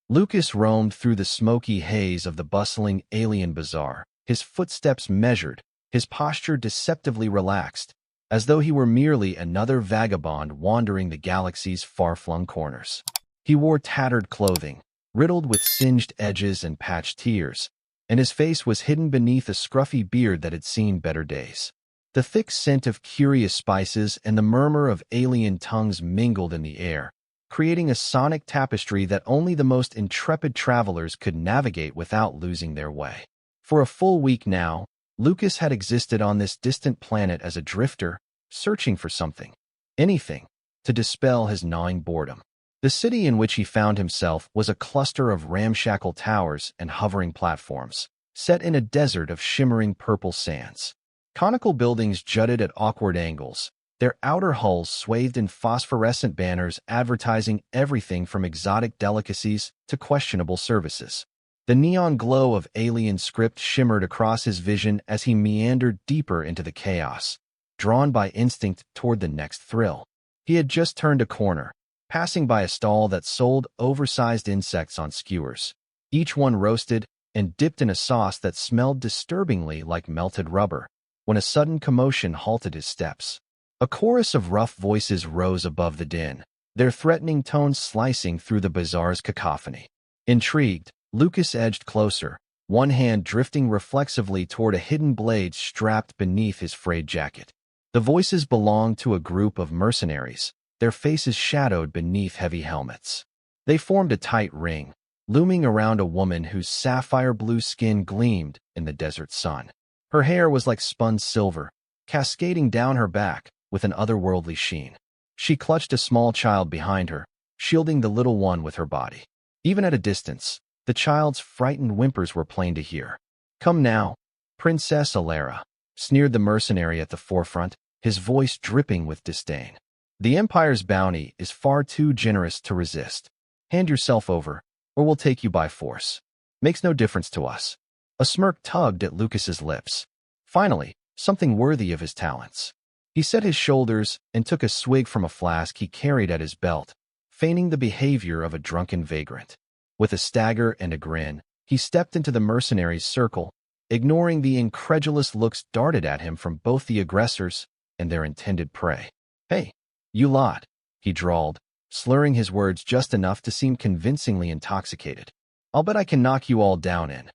Lucas roamed through the smoky haze of the bustling alien bazaar, his footsteps measured, his posture deceptively relaxed, as though he were merely another vagabond wandering the galaxy's far-flung corners. He wore tattered clothing, riddled with singed edges and patched tears, and his face was hidden beneath a scruffy beard that had seen better days. The thick scent of curious spices and the murmur of alien tongues mingled in the air, creating a sonic tapestry that only the most intrepid travelers could navigate without losing their way. For a full week now, Lucas had existed on this distant planet as a drifter, searching for something, anything, to dispel his gnawing boredom. The city in which he found himself was a cluster of ramshackle towers and hovering platforms, set in a desert of shimmering purple sands. Conical buildings jutted at awkward angles, their outer hulls swathed in phosphorescent banners advertising everything from exotic delicacies to questionable services. The neon glow of alien script shimmered across his vision as he meandered deeper into the chaos, drawn by instinct toward the next thrill. He had just turned a corner, passing by a stall that sold oversized insects on skewers, each one roasted and dipped in a sauce that smelled disturbingly like melted rubber, when a sudden commotion halted his steps. A chorus of rough voices rose above the din, their threatening tones slicing through the bazaar's cacophony. Intrigued, Lucas edged closer, one hand drifting reflexively toward a hidden blade strapped beneath his frayed jacket. The voices belonged to a group of mercenaries, their faces shadowed beneath heavy helmets. They formed a tight ring, looming around a woman whose sapphire-blue skin gleamed in the desert sun. Her hair was like spun silver, cascading down her back with an otherworldly sheen. She clutched a small child behind her, shielding the little one with her body. Even at a distance, the child's frightened whimpers were plain to hear. "Come now, Princess Elara," sneered the mercenary at the forefront, his voice dripping with disdain. "The Empire's bounty is far too generous to resist. Hand yourself over, or we'll take you by force. Makes no difference to us." A smirk tugged at Lucas's lips. Finally, something worthy of his talents. He set his shoulders and took a swig from a flask he carried at his belt, feigning the behavior of a drunken vagrant. With a stagger and a grin, he stepped into the mercenaries' circle, ignoring the incredulous looks darted at him from both the aggressors and their intended prey. "Hey, you lot," he drawled, slurring his words just enough to seem convincingly intoxicated. "I'll bet I can knock you all down in,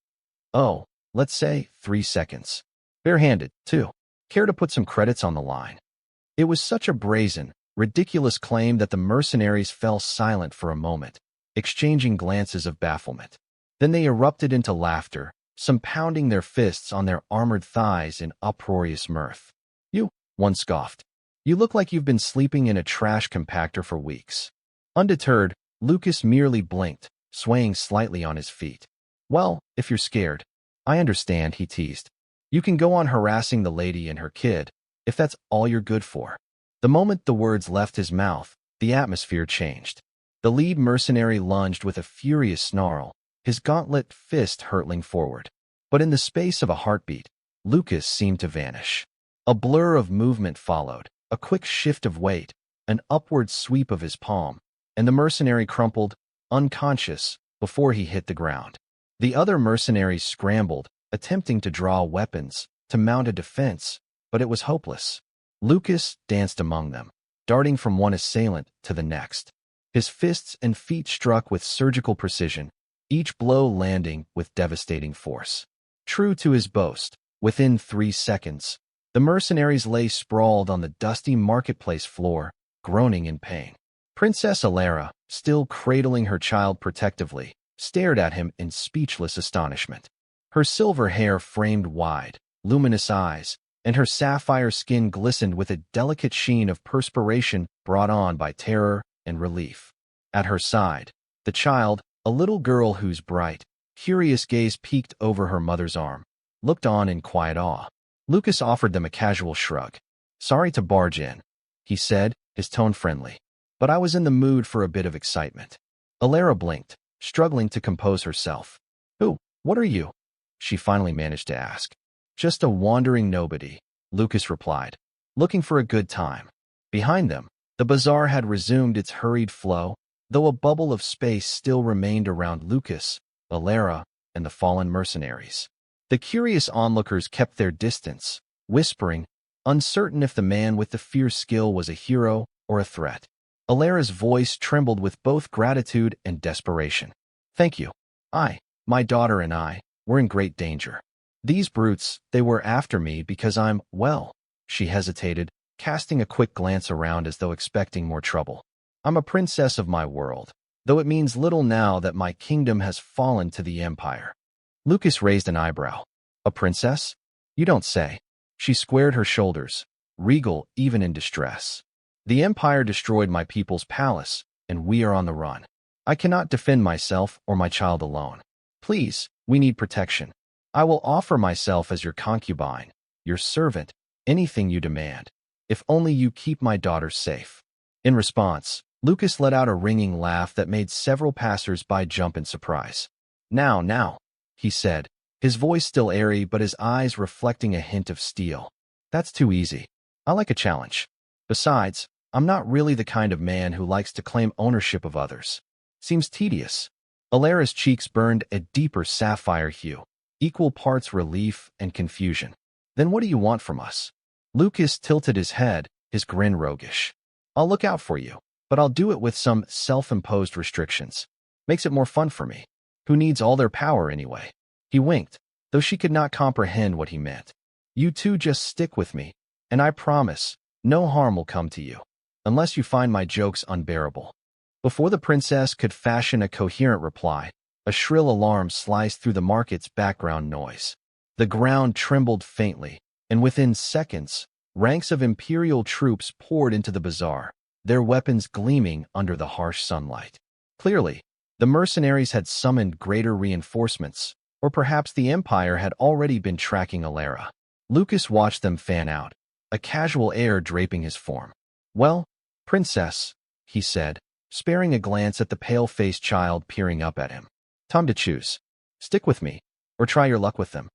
oh, let's say 3 seconds. Barehanded, too. Care to put some credits on the line?" It was such a brazen, ridiculous claim that the mercenaries fell silent for a moment, exchanging glances of bafflement. Then they erupted into laughter, some pounding their fists on their armored thighs in uproarious mirth. "You," one scoffed. "You look like you've been sleeping in a trash compactor for weeks." Undeterred, Lucas merely blinked, swaying slightly on his feet. "Well, if you're scared, I understand," he teased. "You can go on harassing the lady and her kid, if that's all you're good for." The moment the words left his mouth, the atmosphere changed. The lead mercenary lunged with a furious snarl, his gauntlet fist hurtling forward. But in the space of a heartbeat, Lucas seemed to vanish. A blur of movement followed, a quick shift of weight, an upward sweep of his palm, and the mercenary crumpled, unconscious, before he hit the ground. The other mercenaries scrambled, attempting to draw weapons, to mount a defense, but it was hopeless. Lucas danced among them, darting from one assailant to the next. His fists and feet struck with surgical precision, each blow landing with devastating force. True to his boast, within 3 seconds, the mercenaries lay sprawled on the dusty marketplace floor, groaning in pain. Princess Elara, still cradling her child protectively, stared at him in speechless astonishment. Her silver hair framed wide, luminous eyes, and her sapphire skin glistened with a delicate sheen of perspiration brought on by terror and relief. At her side, the child, a little girl whose bright, curious gaze peeked over her mother's arm, looked on in quiet awe. Lucas offered them a casual shrug. "Sorry to barge in," he said, his tone friendly, "but I was in the mood for a bit of excitement." Elara blinked, struggling to compose herself. What are you?" she finally managed to ask. "Just a wandering nobody," Lucas replied, "looking for a good time." Behind them, the bazaar had resumed its hurried flow, though a bubble of space still remained around Lucas, Elara, and the fallen mercenaries. The curious onlookers kept their distance, whispering, uncertain if the man with the fierce skill was a hero or a threat. Elara's voice trembled with both gratitude and desperation. "Thank you. My daughter and I, were in great danger. These brutes, they were after me because I'm, well," she hesitated, casting a quick glance around as though expecting more trouble. "I'm a princess of my world, though it means little now that my kingdom has fallen to the Empire." Lucas raised an eyebrow. "A princess? You don't say." She squared her shoulders, regal even in distress. "The Empire destroyed my people's palace, and we are on the run. I cannot defend myself or my child alone. Please, we need protection. I will offer myself as your concubine, your servant, anything you demand, if only you keep my daughter safe." In response, Lucas let out a ringing laugh that made several passers-by jump in surprise. Now, he said, his voice still airy but his eyes reflecting a hint of steel. "That's too easy. I like a challenge. Besides, I'm not really the kind of man who likes to claim ownership of others. Seems tedious." Elara's cheeks burned a deeper sapphire hue, equal parts relief and confusion. "Then what do you want from us?" Lucas tilted his head, his grin roguish. "I'll look out for you, but I'll do it with some self-imposed restrictions. Makes it more fun for me. Who needs all their power anyway?" He winked, though she could not comprehend what he meant. "You two just stick with me, and I promise, no harm will come to you, unless you find my jokes unbearable." Before the princess could fashion a coherent reply, a shrill alarm sliced through the market's background noise. The ground trembled faintly, and within seconds, ranks of imperial troops poured into the bazaar, their weapons gleaming under the harsh sunlight. Clearly, the mercenaries had summoned greater reinforcements, or perhaps the Empire had already been tracking Elara. Lucas watched them fan out, a casual air draping his form. "Well, princess," he said, sparing a glance at the pale-faced child peering up at him. "Time to choose. Stick with me, or try your luck with them."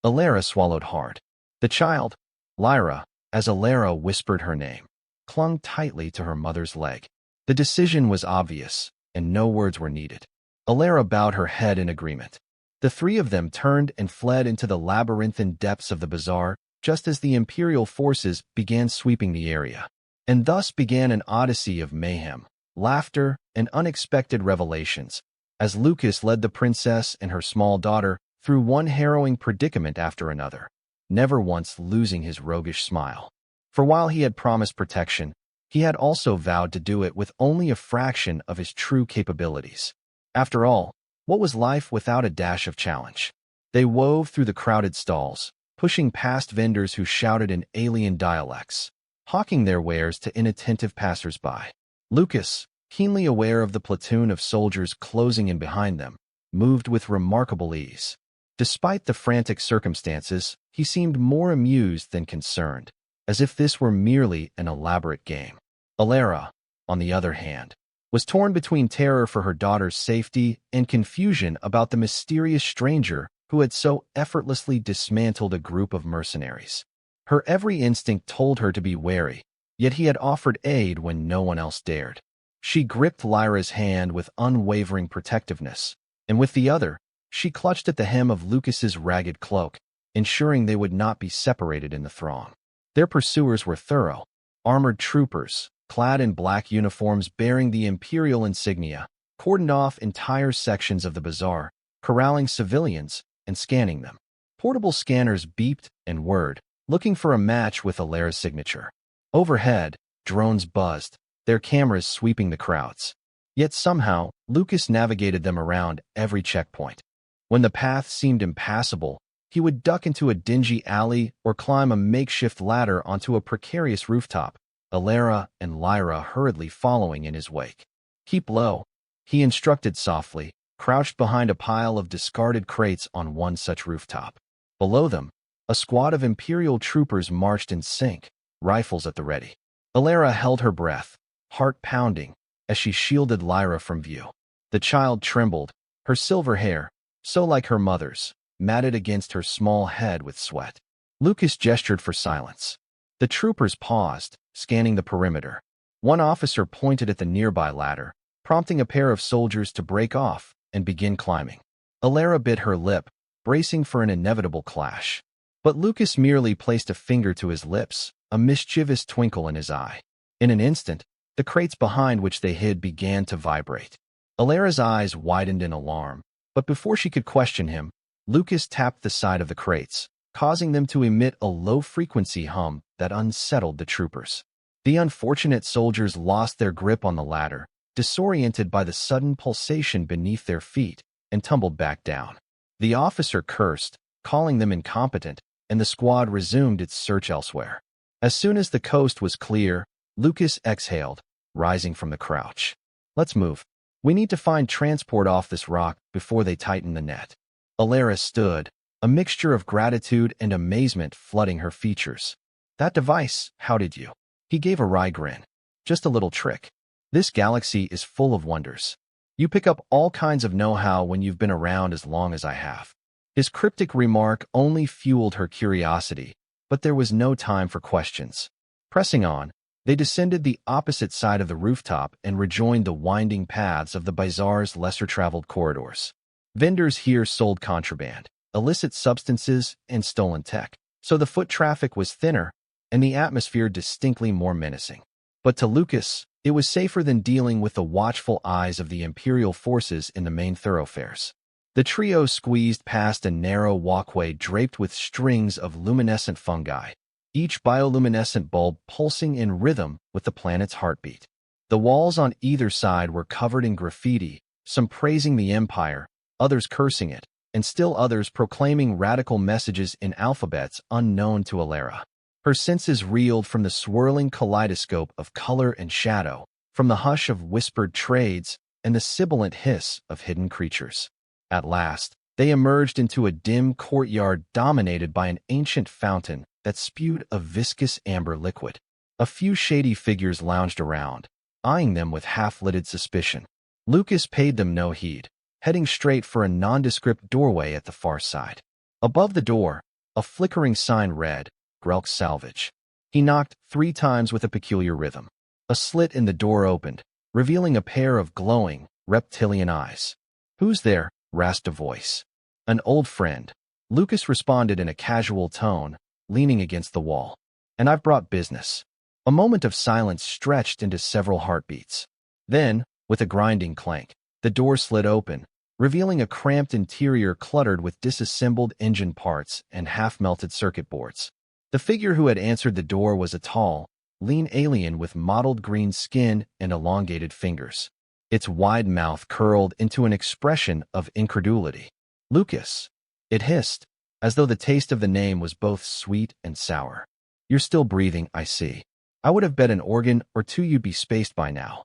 Elara swallowed hard. The child, Lyra, as Elara whispered her name, clung tightly to her mother's leg. The decision was obvious, and no words were needed. Elara bowed her head in agreement. The three of them turned and fled into the labyrinthine depths of the bazaar, just as the Imperial forces began sweeping the area. And thus began an odyssey of mayhem, laughter, and unexpected revelations, as Lucas led the princess and her small daughter through one harrowing predicament after another, never once losing his roguish smile. For while he had promised protection, he had also vowed to do it with only a fraction of his true capabilities. After all, what was life without a dash of challenge? They wove through the crowded stalls, pushing past vendors who shouted in alien dialects, hawking their wares to inattentive passers-by. Lucas, keenly aware of the platoon of soldiers closing in behind them, moved with remarkable ease. Despite the frantic circumstances, he seemed more amused than concerned, as if this were merely an elaborate game. Elara, on the other hand, was torn between terror for her daughter's safety and confusion about the mysterious stranger who had so effortlessly dismantled a group of mercenaries. Her every instinct told her to be wary, yet he had offered aid when no one else dared. She gripped Lyra's hand with unwavering protectiveness, and with the other, she clutched at the hem of Lucas's ragged cloak, ensuring they would not be separated in the throng. Their pursuers were thorough, armored troopers, clad in black uniforms bearing the imperial insignia, cordoned off entire sections of the bazaar, corralling civilians and scanning them. Portable scanners beeped and whirred, looking for a match with Elara's signature. Overhead, drones buzzed, their cameras sweeping the crowds. Yet somehow, Lucas navigated them around every checkpoint. When the path seemed impassable, he would duck into a dingy alley or climb a makeshift ladder onto a precarious rooftop, Elara and Lyra hurriedly following in his wake. "Keep low," he instructed softly, crouched behind a pile of discarded crates on one such rooftop. Below them, a squad of Imperial troopers marched in sync, rifles at the ready. Elara held her breath, heart pounding, as she shielded Lyra from view. The child trembled, her silver hair, so like her mother's, matted against her small head with sweat. Lucas gestured for silence. The troopers paused, scanning the perimeter. One officer pointed at the nearby ladder, prompting a pair of soldiers to break off and begin climbing. Elara bit her lip, bracing for an inevitable clash. But Lucas merely placed a finger to his lips, a mischievous twinkle in his eye. In an instant, the crates behind which they hid began to vibrate. Elara's eyes widened in alarm, but before she could question him, Lucas tapped the side of the crates, causing them to emit a low-frequency hum that unsettled the troopers. The unfortunate soldiers lost their grip on the ladder, disoriented by the sudden pulsation beneath their feet, and tumbled back down. The officer cursed, calling them incompetent, and the squad resumed its search elsewhere. As soon as the coast was clear, Lucas exhaled, rising from the crouch. "Let's move. We need to find transport off this rock before they tighten the net." Elara stood, a mixture of gratitude and amazement flooding her features. "That device, how did you?" He gave a wry grin. "Just a little trick. This galaxy is full of wonders. You pick up all kinds of know-how when you've been around as long as I have." His cryptic remark only fueled her curiosity, but there was no time for questions. Pressing on, they descended the opposite side of the rooftop and rejoined the winding paths of the bazaar's lesser-traveled corridors. Vendors here sold contraband, illicit substances, and stolen tech, so the foot traffic was thinner and the atmosphere distinctly more menacing. But to Lucas, it was safer than dealing with the watchful eyes of the Imperial forces in the main thoroughfares. The trio squeezed past a narrow walkway draped with strings of luminescent fungi, each bioluminescent bulb pulsing in rhythm with the planet's heartbeat. The walls on either side were covered in graffiti, some praising the Empire, others cursing it, and still others proclaiming radical messages in alphabets unknown to Elara. Her senses reeled from the swirling kaleidoscope of color and shadow, from the hush of whispered trades and the sibilant hiss of hidden creatures. At last, they emerged into a dim courtyard dominated by an ancient fountain that spewed a viscous amber liquid. A few shady figures lounged around, eyeing them with half-lidded suspicion. Lucas paid them no heed, heading straight for a nondescript doorway at the far side. Above the door, a flickering sign read, "Grelk's Salvage." He knocked 3 times with a peculiar rhythm. A slit in the door opened, revealing a pair of glowing, reptilian eyes. "Who's there?" rasped a voice. "An old friend," Lucas responded in a casual tone, leaning against the wall. "And I've brought business." A moment of silence stretched into several heartbeats. Then, with a grinding clank, the door slid open, revealing a cramped interior cluttered with disassembled engine parts and half-melted circuit boards. The figure who had answered the door was a tall, lean alien with mottled green skin and elongated fingers. Its wide mouth curled into an expression of incredulity. "Lucas," it hissed, as though the taste of the name was both sweet and sour. "You're still breathing, I see. I would have bet an organ or two you'd be spaced by now."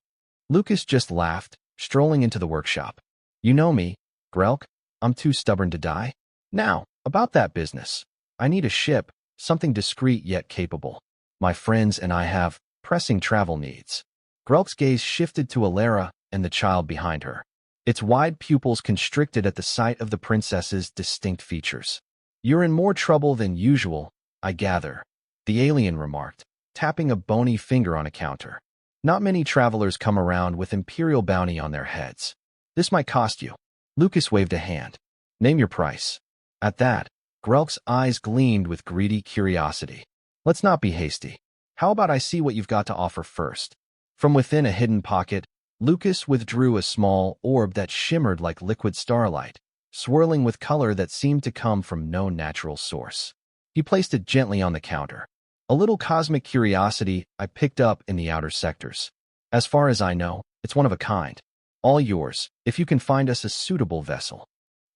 Lucas just laughed, strolling into the workshop. "You know me, Grelk. I'm too stubborn to die. Now, about that business. I need a ship, something discreet yet capable. My friends and I have pressing travel needs." Grelk's gaze shifted to Elara and the child behind her. Its wide pupils constricted at the sight of the princess's distinct features. "You're in more trouble than usual, I gather," the alien remarked, tapping a bony finger on a counter. "Not many travelers come around with imperial bounty on their heads. This might cost you." Lucas waved a hand. "Name your price." At that, Grelk's eyes gleamed with greedy curiosity. "Let's not be hasty. How about I see what you've got to offer first?" From within a hidden pocket, Lucas withdrew a small orb that shimmered like liquid starlight, swirling with color that seemed to come from no natural source. He placed it gently on the counter. "A little cosmic curiosity I picked up in the outer sectors. As far as I know, it's one of a kind. All yours, if you can find us a suitable vessel."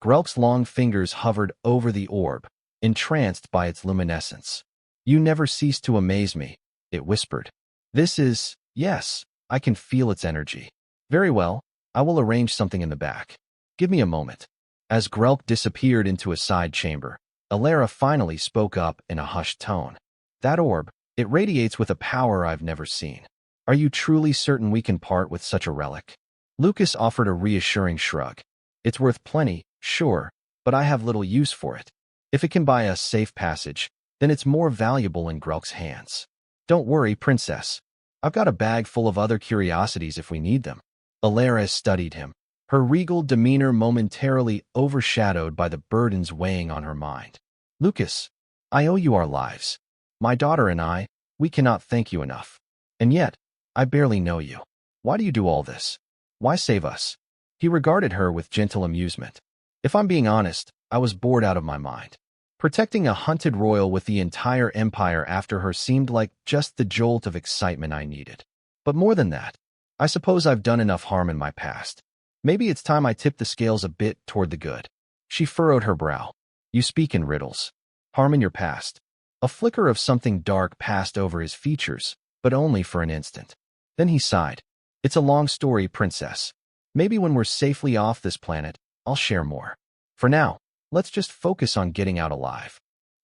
Grelk's long fingers hovered over the orb, entranced by its luminescence. "You never cease to amaze me," it whispered. "This is, yes, I can feel its energy. Very well, I will arrange something in the back. Give me a moment." As Grelk disappeared into a side chamber, Elara finally spoke up in a hushed tone. "That orb, it radiates with a power I've never seen. Are you truly certain we can part with such a relic?" Lucas offered a reassuring shrug. "It's worth plenty, sure, but I have little use for it. If it can buy us safe passage, then it's more valuable in Grelk's hands. Don't worry, princess. I've got a bag full of other curiosities if we need them." Elara studied him, her regal demeanor momentarily overshadowed by the burdens weighing on her mind. Lucas, I owe you our lives. My daughter and I, we cannot thank you enough. And yet, I barely know you. Why do you do all this? Why save us? He regarded her with gentle amusement. If I'm being honest, I was bored out of my mind. Protecting a hunted royal with the entire empire after her seemed like just the jolt of excitement I needed. But more than that, I suppose I've done enough harm in my past. Maybe it's time I tip the scales a bit toward the good. She furrowed her brow. You speak in riddles. Harm in your past. A flicker of something dark passed over his features, but only for an instant. Then he sighed. It's a long story, princess. Maybe when we're safely off this planet, I'll share more. For now, let's just focus on getting out alive.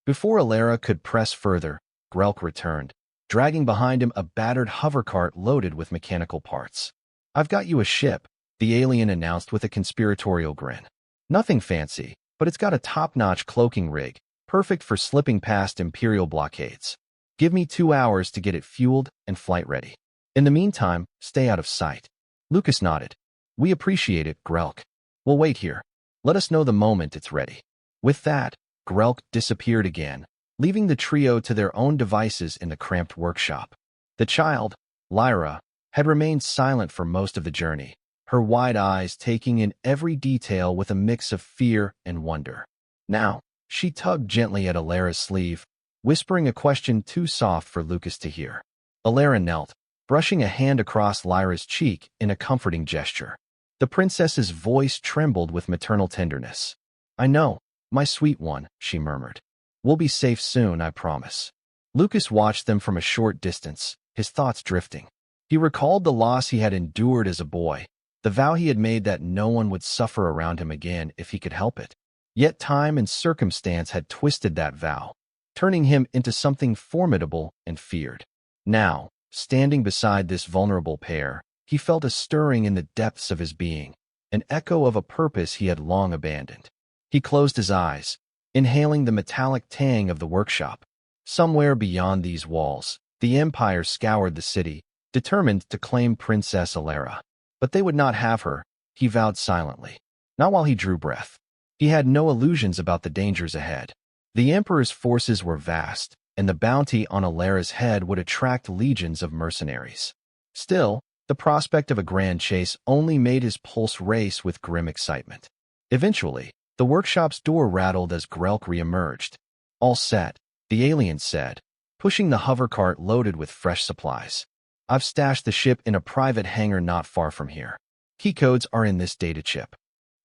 Before Elara could press further, Grelk returned, dragging behind him a battered hovercart loaded with mechanical parts. I've got you a ship, the alien announced with a conspiratorial grin. Nothing fancy, but it's got a top-notch cloaking rig, perfect for slipping past Imperial blockades. Give me 2 hours to get it fueled and flight ready. In the meantime, stay out of sight. Lucas nodded. We appreciate it, Grelk. We'll wait here. Let us know the moment it's ready. With that, Grelk disappeared again, leaving the trio to their own devices in the cramped workshop. The child, Lyra, had remained silent for most of the journey, her wide eyes taking in every detail with a mix of fear and wonder. Now, she tugged gently at Elara's sleeve, whispering a question too soft for Lucas to hear. Elara knelt, brushing a hand across Lyra's cheek in a comforting gesture. The princess's voice trembled with maternal tenderness. I know, my sweet one, she murmured. We'll be safe soon, I promise. Lucas watched them from a short distance, his thoughts drifting. He recalled the loss he had endured as a boy, the vow he had made that no one would suffer around him again if he could help it. Yet time and circumstance had twisted that vow, turning him into something formidable and feared. Now, standing beside this vulnerable pair, he felt a stirring in the depths of his being, an echo of a purpose he had long abandoned. He closed his eyes, inhaling the metallic tang of the workshop. Somewhere beyond these walls, the Empire scoured the city, determined to claim Princess Elara. But they would not have her, he vowed silently. Not while he drew breath. He had no illusions about the dangers ahead. The Emperor's forces were vast, and the bounty on Elara's head would attract legions of mercenaries. Still, the prospect of a grand chase only made his pulse race with grim excitement. Eventually, the workshop's door rattled as Grelk re-emerged. All set, the alien said, pushing the hovercart loaded with fresh supplies. I've stashed the ship in a private hangar not far from here. Key codes are in this data chip.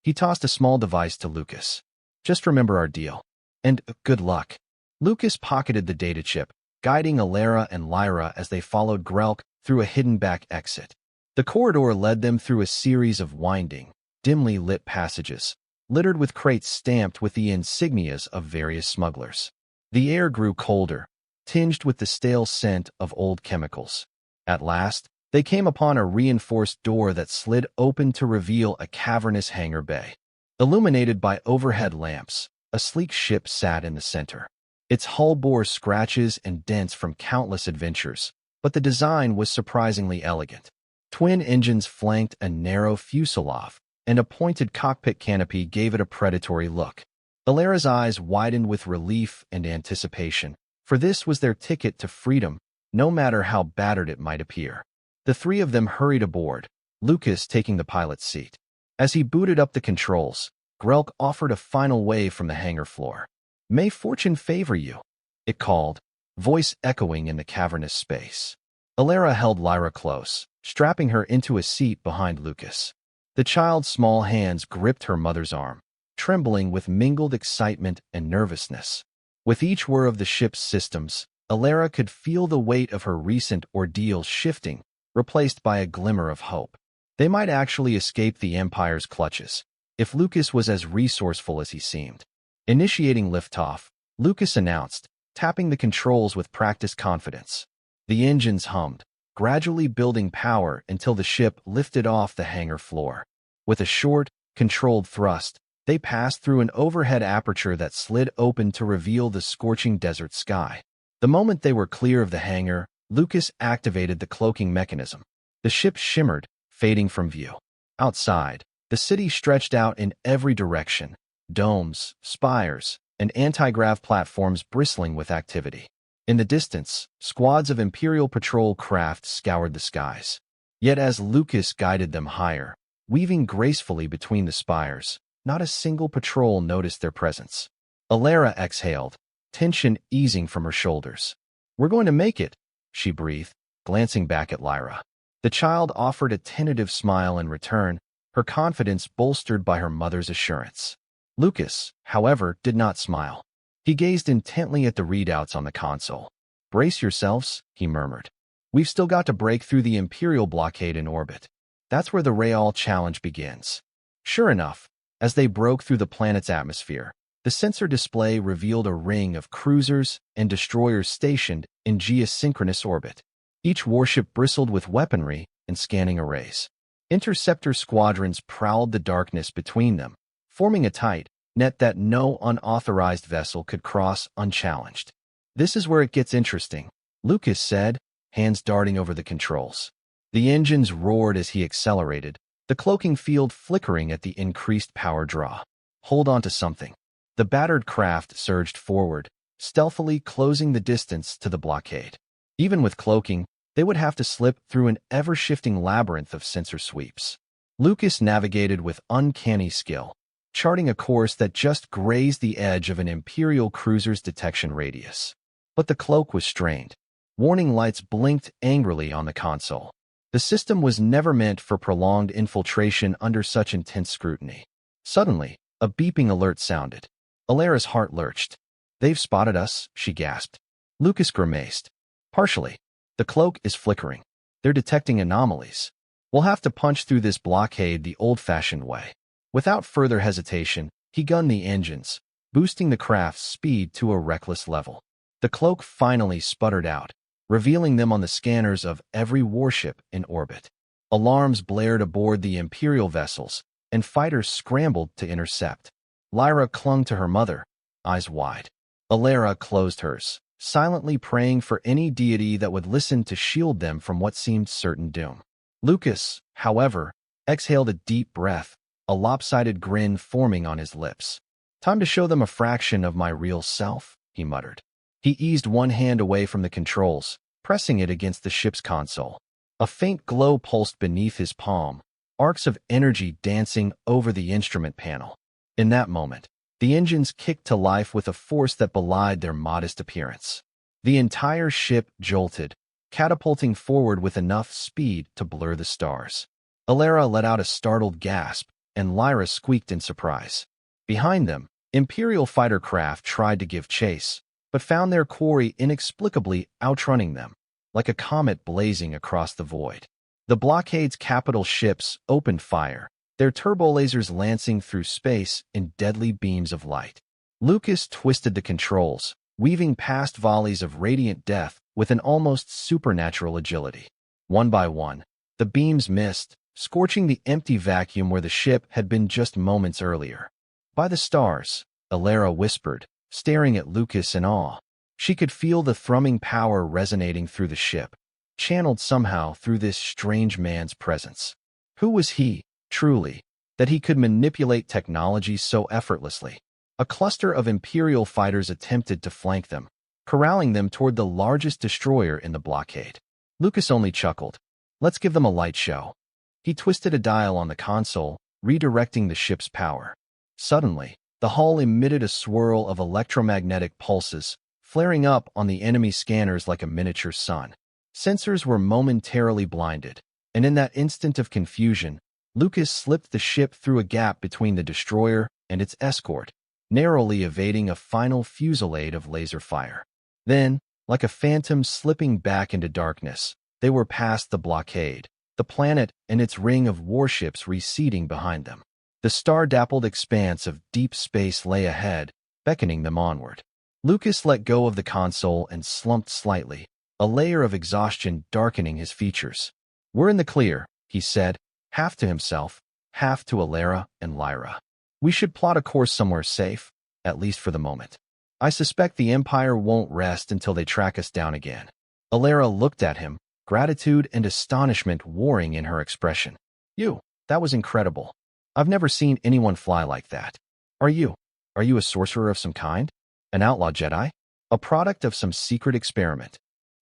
He tossed a small device to Lucas. Just remember our deal. And good luck. Lucas pocketed the data chip, guiding Elara and Lyra as they followed Grelk through a hidden back exit. The corridor led them through a series of winding, dimly lit passages, littered with crates stamped with the insignias of various smugglers. The air grew colder, tinged with the stale scent of old chemicals. At last, they came upon a reinforced door that slid open to reveal a cavernous hangar bay. Illuminated by overhead lamps, a sleek ship sat in the center. Its hull bore scratches and dents from countless adventures, but the design was surprisingly elegant. Twin engines flanked a narrow fuselage, and a pointed cockpit canopy gave it a predatory look. Elara's eyes widened with relief and anticipation, for this was their ticket to freedom, no matter how battered it might appear. The three of them hurried aboard, Lucas taking the pilot's seat. As he booted up the controls, Grelk offered a final wave from the hangar floor. May fortune favor you, it called, voice echoing in the cavernous space. Elara held Lyra close, strapping her into a seat behind Lucas. The child's small hands gripped her mother's arm, trembling with mingled excitement and nervousness. With each whir of the ship's systems, Elara could feel the weight of her recent ordeal shifting, replaced by a glimmer of hope. They might actually escape the Empire's clutches, if Lucas was as resourceful as he seemed. Initiating liftoff, Lucas announced, tapping the controls with practiced confidence. The engines hummed, gradually building power until the ship lifted off the hangar floor. With a short, controlled thrust, they passed through an overhead aperture that slid open to reveal the scorching desert sky. The moment they were clear of the hangar, Lucas activated the cloaking mechanism. The ship shimmered, fading from view. Outside, the city stretched out in every direction, domes, spires, and anti-grav platforms bristling with activity. In the distance, squads of Imperial patrol craft scoured the skies. Yet as Lucas guided them higher, weaving gracefully between the spires, not a single patrol noticed their presence. Elara exhaled, tension easing from her shoulders. "We're going to make it," she breathed, glancing back at Lyra. The child offered a tentative smile in return, her confidence bolstered by her mother's assurance. Lucas, however, did not smile. He gazed intently at the readouts on the console. "Brace yourselves," he murmured. "We've still got to break through the Imperial blockade in orbit. That's where the Real challenge begins." Sure enough, as they broke through the planet's atmosphere, the sensor display revealed a ring of cruisers and destroyers stationed in geosynchronous orbit. Each warship bristled with weaponry and scanning arrays. Interceptor squadrons prowled the darkness between them, forming a tight net that no unauthorized vessel could cross unchallenged. "This is where it gets interesting," Lucas said, hands darting over the controls. The engines roared as he accelerated, the cloaking field flickering at the increased power draw. "Hold on to something." The battered craft surged forward, stealthily closing the distance to the blockade. Even with cloaking, they would have to slip through an ever-shifting labyrinth of sensor sweeps. Lucas navigated with uncanny skill, charting a course that just grazed the edge of an Imperial cruiser's detection radius. But the cloak was strained. Warning lights blinked angrily on the console. The system was never meant for prolonged infiltration under such intense scrutiny. Suddenly, a beeping alert sounded. Elara's heart lurched. "They've spotted us," she gasped. Lucas grimaced. "Partially. The cloak is flickering. They're detecting anomalies. We'll have to punch through this blockade the old-fashioned way." Without further hesitation, he gunned the engines, boosting the craft's speed to a reckless level. The cloak finally sputtered out, revealing them on the scanners of every warship in orbit. Alarms blared aboard the Imperial vessels, and fighters scrambled to intercept. Lyra clung to her mother, eyes wide. Elara closed hers, silently praying for any deity that would listen to shield them from what seemed certain doom. Lucas, however, exhaled a deep breath, a lopsided grin forming on his lips. "Time to show them a fraction of my real self," he muttered. He eased one hand away from the controls, pressing it against the ship's console. A faint glow pulsed beneath his palm, arcs of energy dancing over the instrument panel. In that moment, the engines kicked to life with a force that belied their modest appearance. The entire ship jolted, catapulting forward with enough speed to blur the stars. Elara let out a startled gasp, and Lyra squeaked in surprise. Behind them, Imperial fighter craft tried to give chase, but found their quarry inexplicably outrunning them, like a comet blazing across the void. The blockade's capital ships opened fire, their turbolasers lancing through space in deadly beams of light. Lucas twisted the controls, weaving past volleys of radiant death with an almost supernatural agility. One by one, the beams missed, scorching the empty vacuum where the ship had been just moments earlier. "By the stars," Elara whispered, staring at Lucas in awe. She could feel the thrumming power resonating through the ship, channeled somehow through this strange man's presence. Who was he, truly, that he could manipulate technology so effortlessly? A cluster of Imperial fighters attempted to flank them, corralling them toward the largest destroyer in the blockade. Lucas only chuckled. "Let's give them a light show." He twisted a dial on the console, redirecting the ship's power. Suddenly, the hull emitted a swirl of electromagnetic pulses, flaring up on the enemy scanners like a miniature sun. Sensors were momentarily blinded, and in that instant of confusion, Lucas slipped the ship through a gap between the destroyer and its escort, narrowly evading a final fusillade of laser fire. Then, like a phantom slipping back into darkness, they were past the blockade, the planet and its ring of warships receding behind them. The star-dappled expanse of deep space lay ahead, beckoning them onward. Lucas let go of the console and slumped slightly, a layer of exhaustion darkening his features. "We're in the clear," he said, half to himself, half to Elara and Lyra. "We should plot a course somewhere safe, at least for the moment. I suspect the Empire won't rest until they track us down again." Elara looked at him, gratitude and astonishment warring in her expression. "You That was incredible. I've never seen anyone fly like that. Are you? Are you a sorcerer of some kind? An outlaw Jedi? A product of some secret experiment?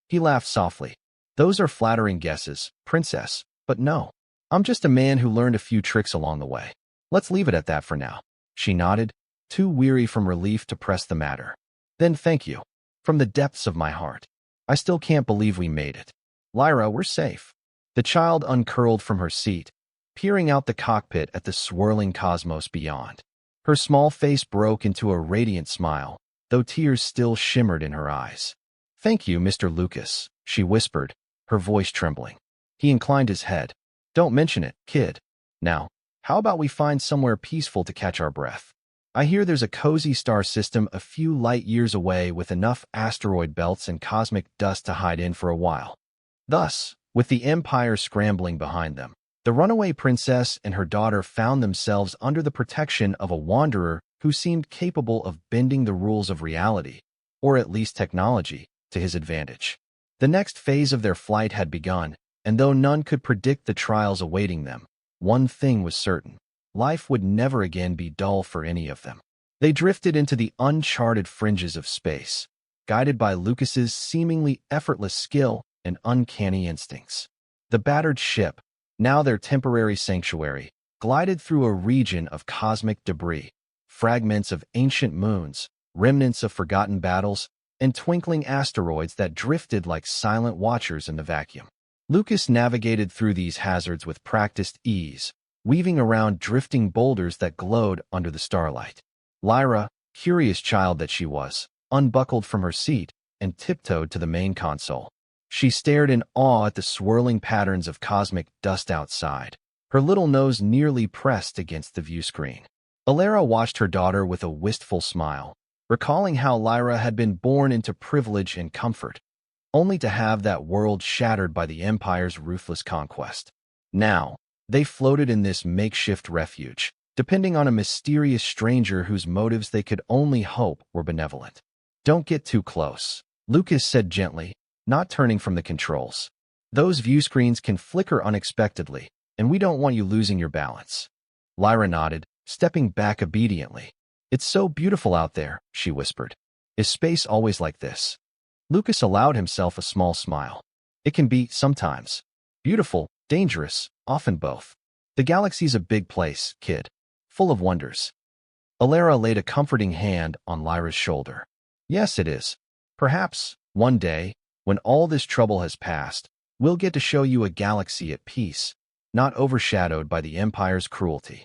He laughed softly. Those are flattering guesses, princess, but no. I'm just a man who learned a few tricks along the way. Let's leave it at that for now. She nodded, too weary from relief to press the matter. Then thank you. From the depths of my heart. I still can't believe we made it. Lyra, we're safe. The child uncurled from her seat, peering out the cockpit at the swirling cosmos beyond. Her small face broke into a radiant smile, though tears still shimmered in her eyes. Thank you, Mr. Lucas, she whispered, her voice trembling. He inclined his head. Don't mention it, kid. Now, how about we find somewhere peaceful to catch our breath? I hear there's a cozy star system a few light years away with enough asteroid belts and cosmic dust to hide in for a while. Thus, with the Empire scrambling behind them, the runaway princess and her daughter found themselves under the protection of a wanderer who seemed capable of bending the rules of reality, or at least technology, to his advantage. The next phase of their flight had begun, and though none could predict the trials awaiting them, one thing was certain. Life would never again be dull for any of them. They drifted into the uncharted fringes of space, guided by Lucas's seemingly effortless skill and uncanny instincts. The battered ship, now their temporary sanctuary, glided through a region of cosmic debris, fragments of ancient moons, remnants of forgotten battles, and twinkling asteroids that drifted like silent watchers in the vacuum. Lucas navigated through these hazards with practiced ease, weaving around drifting boulders that glowed under the starlight. Lyra, curious child that she was, unbuckled from her seat and tiptoed to the main console. She stared in awe at the swirling patterns of cosmic dust outside, her little nose nearly pressed against the view screen. Elara watched her daughter with a wistful smile, recalling how Lyra had been born into privilege and comfort, only to have that world shattered by the Empire's ruthless conquest. Now, they floated in this makeshift refuge, depending on a mysterious stranger whose motives they could only hope were benevolent. Don't get too close, Lucas said gently, not turning from the controls. Those view screens can flicker unexpectedly, and we don't want you losing your balance. Lyra nodded, stepping back obediently. It's so beautiful out there, she whispered. Is space always like this? Lucas allowed himself a small smile. It can be, sometimes. Beautiful, dangerous, often both. The galaxy's a big place, kid. Full of wonders. Elara laid a comforting hand on Lyra's shoulder. Yes, it is. Perhaps, one day, when all this trouble has passed, we'll get to show you a galaxy at peace, not overshadowed by the Empire's cruelty.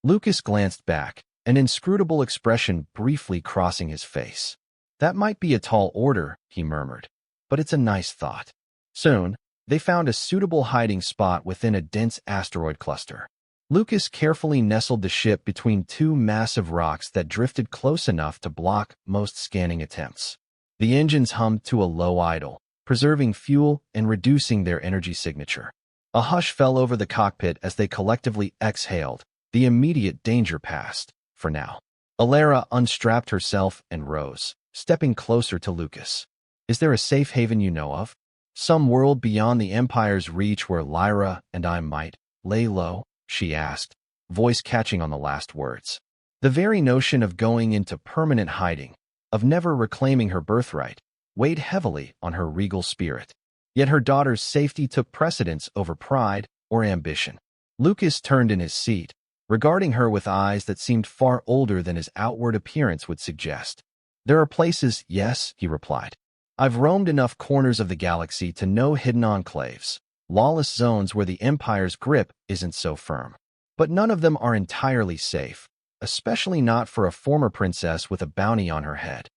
Lucas glanced back, an inscrutable expression briefly crossing his face. That might be a tall order, he murmured, but it's a nice thought. Soon, they found a suitable hiding spot within a dense asteroid cluster. Lucas carefully nestled the ship between two massive rocks that drifted close enough to block most scanning attempts. The engines hummed to a low idle, preserving fuel and reducing their energy signature. A hush fell over the cockpit as they collectively exhaled, the immediate danger past, for now. Elara unstrapped herself and rose, stepping closer to Lucas. Is there a safe haven you know of? Some world beyond the Empire's reach where Lyra and I might lay low? She asked, voice catching on the last words. The very notion of going into permanent hiding, of never reclaiming her birthright, weighed heavily on her regal spirit. Yet her daughter's safety took precedence over pride or ambition. Lucas turned in his seat, regarding her with eyes that seemed far older than his outward appearance would suggest. There are places, yes, he replied. I've roamed enough corners of the galaxy to know hidden enclaves, lawless zones where the Empire's grip isn't so firm. But none of them are entirely safe, especially not for a former princess with a bounty on her head.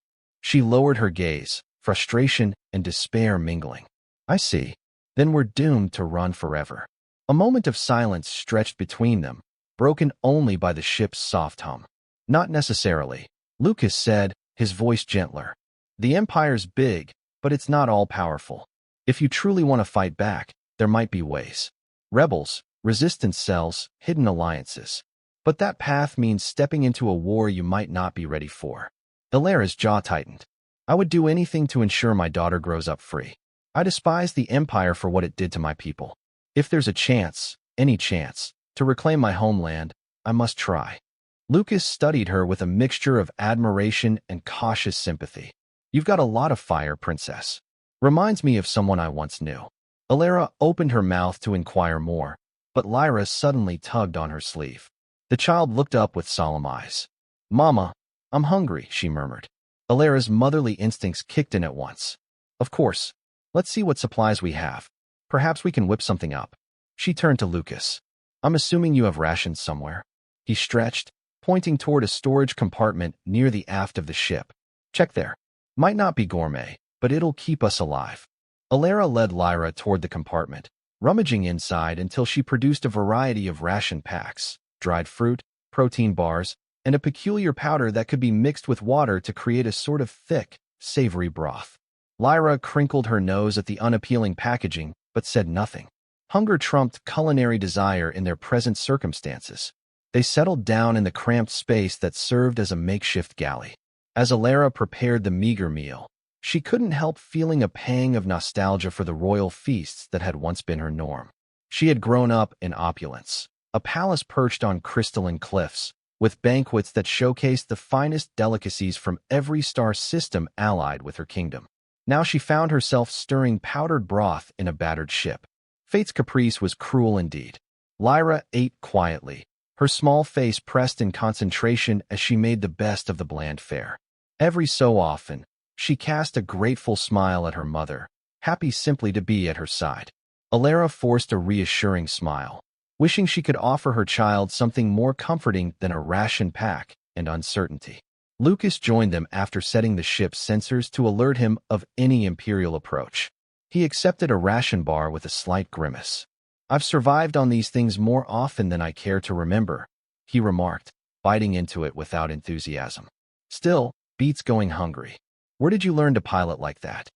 She lowered her gaze, frustration and despair mingling. I see. Then we're doomed to run forever. A moment of silence stretched between them, broken only by the ship's soft hum. Not necessarily, Lucas said, his voice gentler. The Empire's big, but it's not all-powerful. If you truly want to fight back, there might be ways. Rebels, resistance cells, hidden alliances. But that path means stepping into a war you might not be ready for. Elara's jaw tightened. I would do anything to ensure my daughter grows up free. I despise the Empire for what it did to my people. If there's a chance, any chance, To reclaim my homeland, I must try. Lucas studied her with a mixture of admiration and cautious sympathy. You've got a lot of fire, princess. Reminds me of someone I once knew. Elara opened her mouth to inquire more, but Lyra suddenly tugged on her sleeve. The child looked up with solemn eyes. Mama, I'm hungry, she murmured. Elara's motherly instincts kicked in at once. Of course. Let's see what supplies we have. Perhaps we can whip something up. She turned to Lucas. I'm assuming you have rations somewhere. He stretched, pointing toward a storage compartment near the aft of the ship. Check there. Might not be gourmet, but it'll keep us alive. Elara led Lyra toward the compartment, rummaging inside until she produced a variety of ration packs, dried fruit, protein bars, and a peculiar powder that could be mixed with water to create a sort of thick, savory broth. Lyra crinkled her nose at the unappealing packaging, but said nothing. Hunger trumped culinary desire in their present circumstances. They settled down in the cramped space that served as a makeshift galley. As Elara prepared the meager meal, she couldn't help feeling a pang of nostalgia for the royal feasts that had once been her norm. She had grown up in opulence, a palace perched on crystalline cliffs, with banquets that showcased the finest delicacies from every star system allied with her kingdom. Now she found herself stirring powdered broth in a battered ship. Fate's caprice was cruel indeed. Lyra ate quietly, her small face pressed in concentration as she made the best of the bland fare. Every so often, she cast a grateful smile at her mother, happy simply to be at her side. Elara forced a reassuring smile, wishing she could offer her child something more comforting than a ration pack and uncertainty. Lucas joined them after setting the ship's sensors to alert him of any Imperial approach. He accepted a ration bar with a slight grimace. I've survived on these things more often than I care to remember, he remarked, biting into it without enthusiasm. Still, beats going hungry. Where did you learn to pilot like that?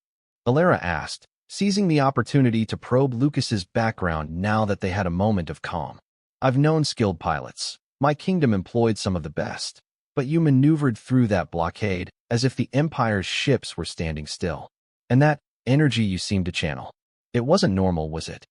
Elara asked, seizing the opportunity to probe Lucas's background now that they had a moment of calm. I've known skilled pilots. My kingdom employed some of the best. But you maneuvered through that blockade as if the Empire's ships were standing still. And that energy you seemed to channel. It wasn't normal, was it?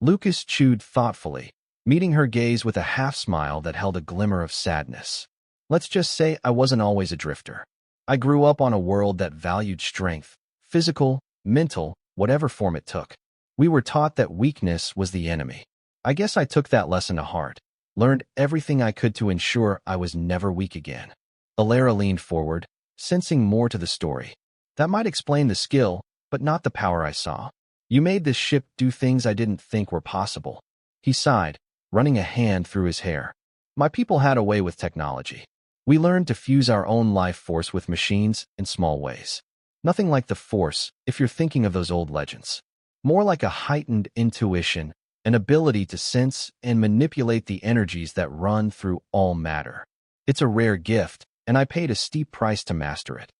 Lucas chewed thoughtfully, meeting her gaze with a half-smile that held a glimmer of sadness. Let's just say I wasn't always a drifter. I grew up on a world that valued strength, physical, mental, whatever form it took. We were taught that weakness was the enemy. I guess I took that lesson to heart, learned everything I could to ensure I was never weak again. Elara leaned forward, sensing more to the story. That might explain the skill, but not the power I saw. You made this ship do things I didn't think were possible. He sighed, running a hand through his hair. My people had a way with technology. We learned to fuse our own life force with machines in small ways. Nothing like the Force, if you're thinking of those old legends. More like a heightened intuition, an ability to sense and manipulate the energies that run through all matter. It's a rare gift, and I paid a steep price to master it.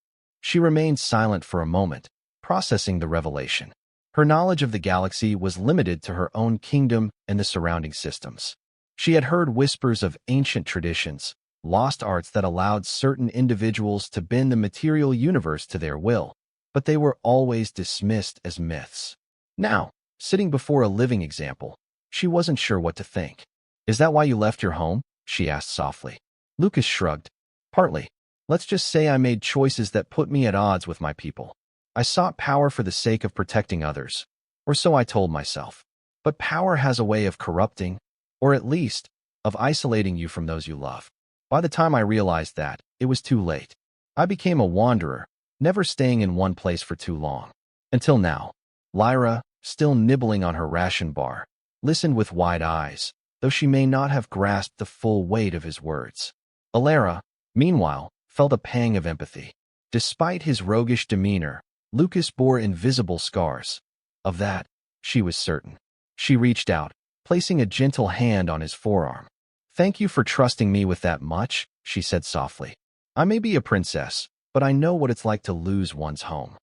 She remained silent for a moment, processing the revelation. Her knowledge of the galaxy was limited to her own kingdom and the surrounding systems. She had heard whispers of ancient traditions, lost arts that allowed certain individuals to bend the material universe to their will, but they were always dismissed as myths. Now, sitting before a living example, she wasn't sure what to think. Is that why you left your home? She asked softly. Lucas shrugged. Partly. Let's just say I made choices that put me at odds with my people. I sought power for the sake of protecting others, or so I told myself. But power has a way of corrupting, or at least, of isolating you from those you love. By the time I realized that, it was too late. I became a wanderer, never staying in one place for too long. Until now. Lyra, still nibbling on her ration bar, listened with wide eyes, though she may not have grasped the full weight of his words. Elara, meanwhile, felt a pang of empathy. Despite his roguish demeanor, Lucas bore invisible scars. Of that, she was certain. She reached out, placing a gentle hand on his forearm. Thank you for trusting me with that much, she said softly. I may be a princess, but I know what it's like to lose one's home.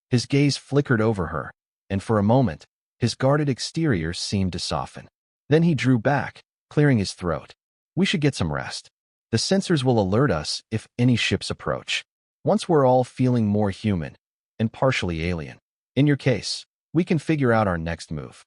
His gaze flickered over her, and for a moment, his guarded exterior seemed to soften. Then he drew back, clearing his throat. We should get some rest. The sensors will alert us if any ships approach. Once we're all feeling more human, and partially alien. In your case, we can figure out our next move.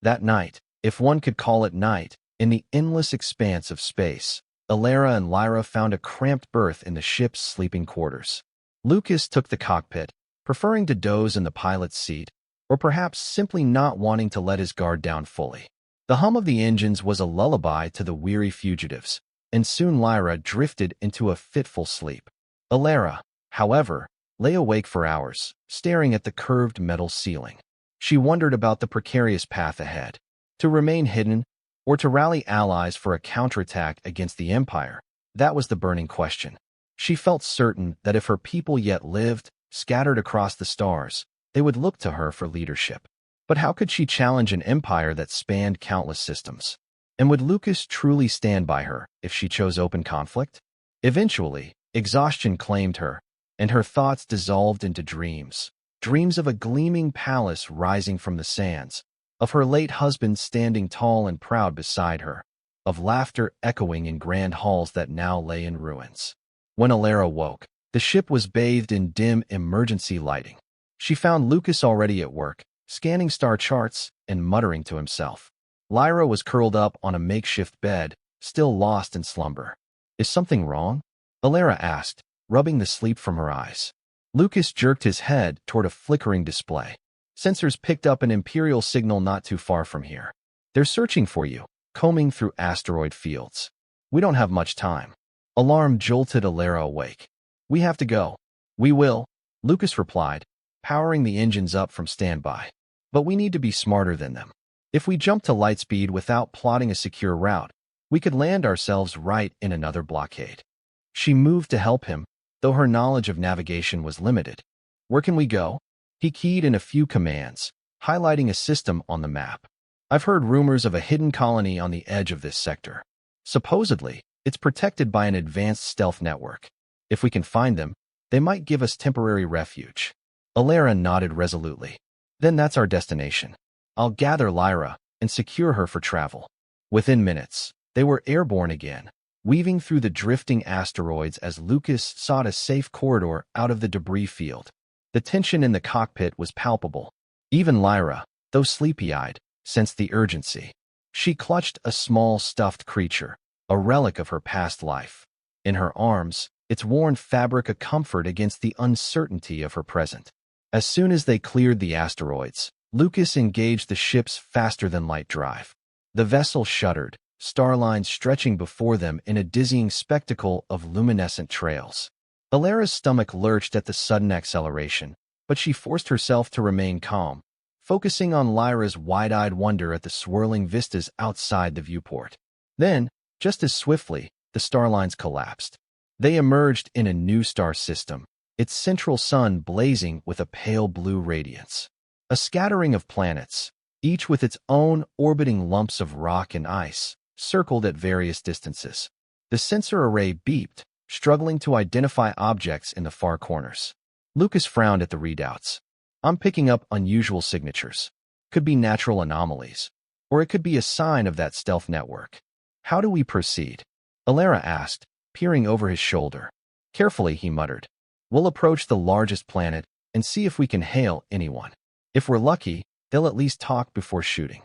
That night, if one could call it night, In the endless expanse of space, Elara and Lyra found a cramped berth in the ship's sleeping quarters. Lucas took the cockpit, preferring to doze in the pilot's seat, or perhaps simply not wanting to let his guard down fully. The hum of the engines was a lullaby to the weary fugitives, and soon Lyra drifted into a fitful sleep. Elara, however, lay awake for hours, staring at the curved metal ceiling. She wondered about the precarious path ahead. To remain hidden, or to rally allies for a counterattack against the Empire, that was the burning question. She felt certain that if her people yet lived, scattered across the stars, they would look to her for leadership. But how could she challenge an empire that spanned countless systems? And would Lucas truly stand by her if she chose open conflict? Eventually, exhaustion claimed her, and her thoughts dissolved into dreams. Dreams of a gleaming palace rising from the sands, of her late husband standing tall and proud beside her, of laughter echoing in grand halls that now lay in ruins. When Elara woke, the ship was bathed in dim emergency lighting. She found Lucas already at work, scanning star charts and muttering to himself. Lyra was curled up on a makeshift bed, still lost in slumber. "Is something wrong?" Elara asked, rubbing the sleep from her eyes. Lucas jerked his head toward a flickering display. "Sensors picked up an Imperial signal not too far from here. They're searching for you, combing through asteroid fields. We don't have much time." Alarm jolted Elara awake. "We have to go." "We will," Lucas replied, powering the engines up from standby. "But we need to be smarter than them. If we jump to light speed without plotting a secure route, we could land ourselves right in another blockade." She moved to help him, though her knowledge of navigation was limited. "Where can we go?" He keyed in a few commands, highlighting a system on the map. "I've heard rumors of a hidden colony on the edge of this sector. Supposedly, it's protected by an advanced stealth network. If we can find them, they might give us temporary refuge." Elara nodded resolutely. "Then that's our destination. I'll gather Lyra and secure her for travel." Within minutes, they were airborne again, weaving through the drifting asteroids as Lucas sought a safe corridor out of the debris field. The tension in the cockpit was palpable. Even Lyra, though sleepy-eyed, sensed the urgency. She clutched a small stuffed creature, a relic of her past life. In her arms, its worn fabric a comfort against the uncertainty of her present. As soon as they cleared the asteroids, Lucas engaged the ship's faster-than-light drive. The vessel shuddered, starlines stretching before them in a dizzying spectacle of luminescent trails. Elara's stomach lurched at the sudden acceleration, but she forced herself to remain calm, focusing on Lyra's wide-eyed wonder at the swirling vistas outside the viewport. Then, just as swiftly, the starlines collapsed. They emerged in a new star system, its central sun blazing with a pale blue radiance. A scattering of planets, each with its own orbiting lumps of rock and ice, circled at various distances. The sensor array beeped, struggling to identify objects in the far corners. Lucas frowned at the readouts. "I'm picking up unusual signatures. Could be natural anomalies, or it could be a sign of that stealth network. How do we proceed?" Elara asked, peering over his shoulder. "Carefully," he muttered. "We'll approach the largest planet and see if we can hail anyone. If we're lucky, they'll at least talk before shooting."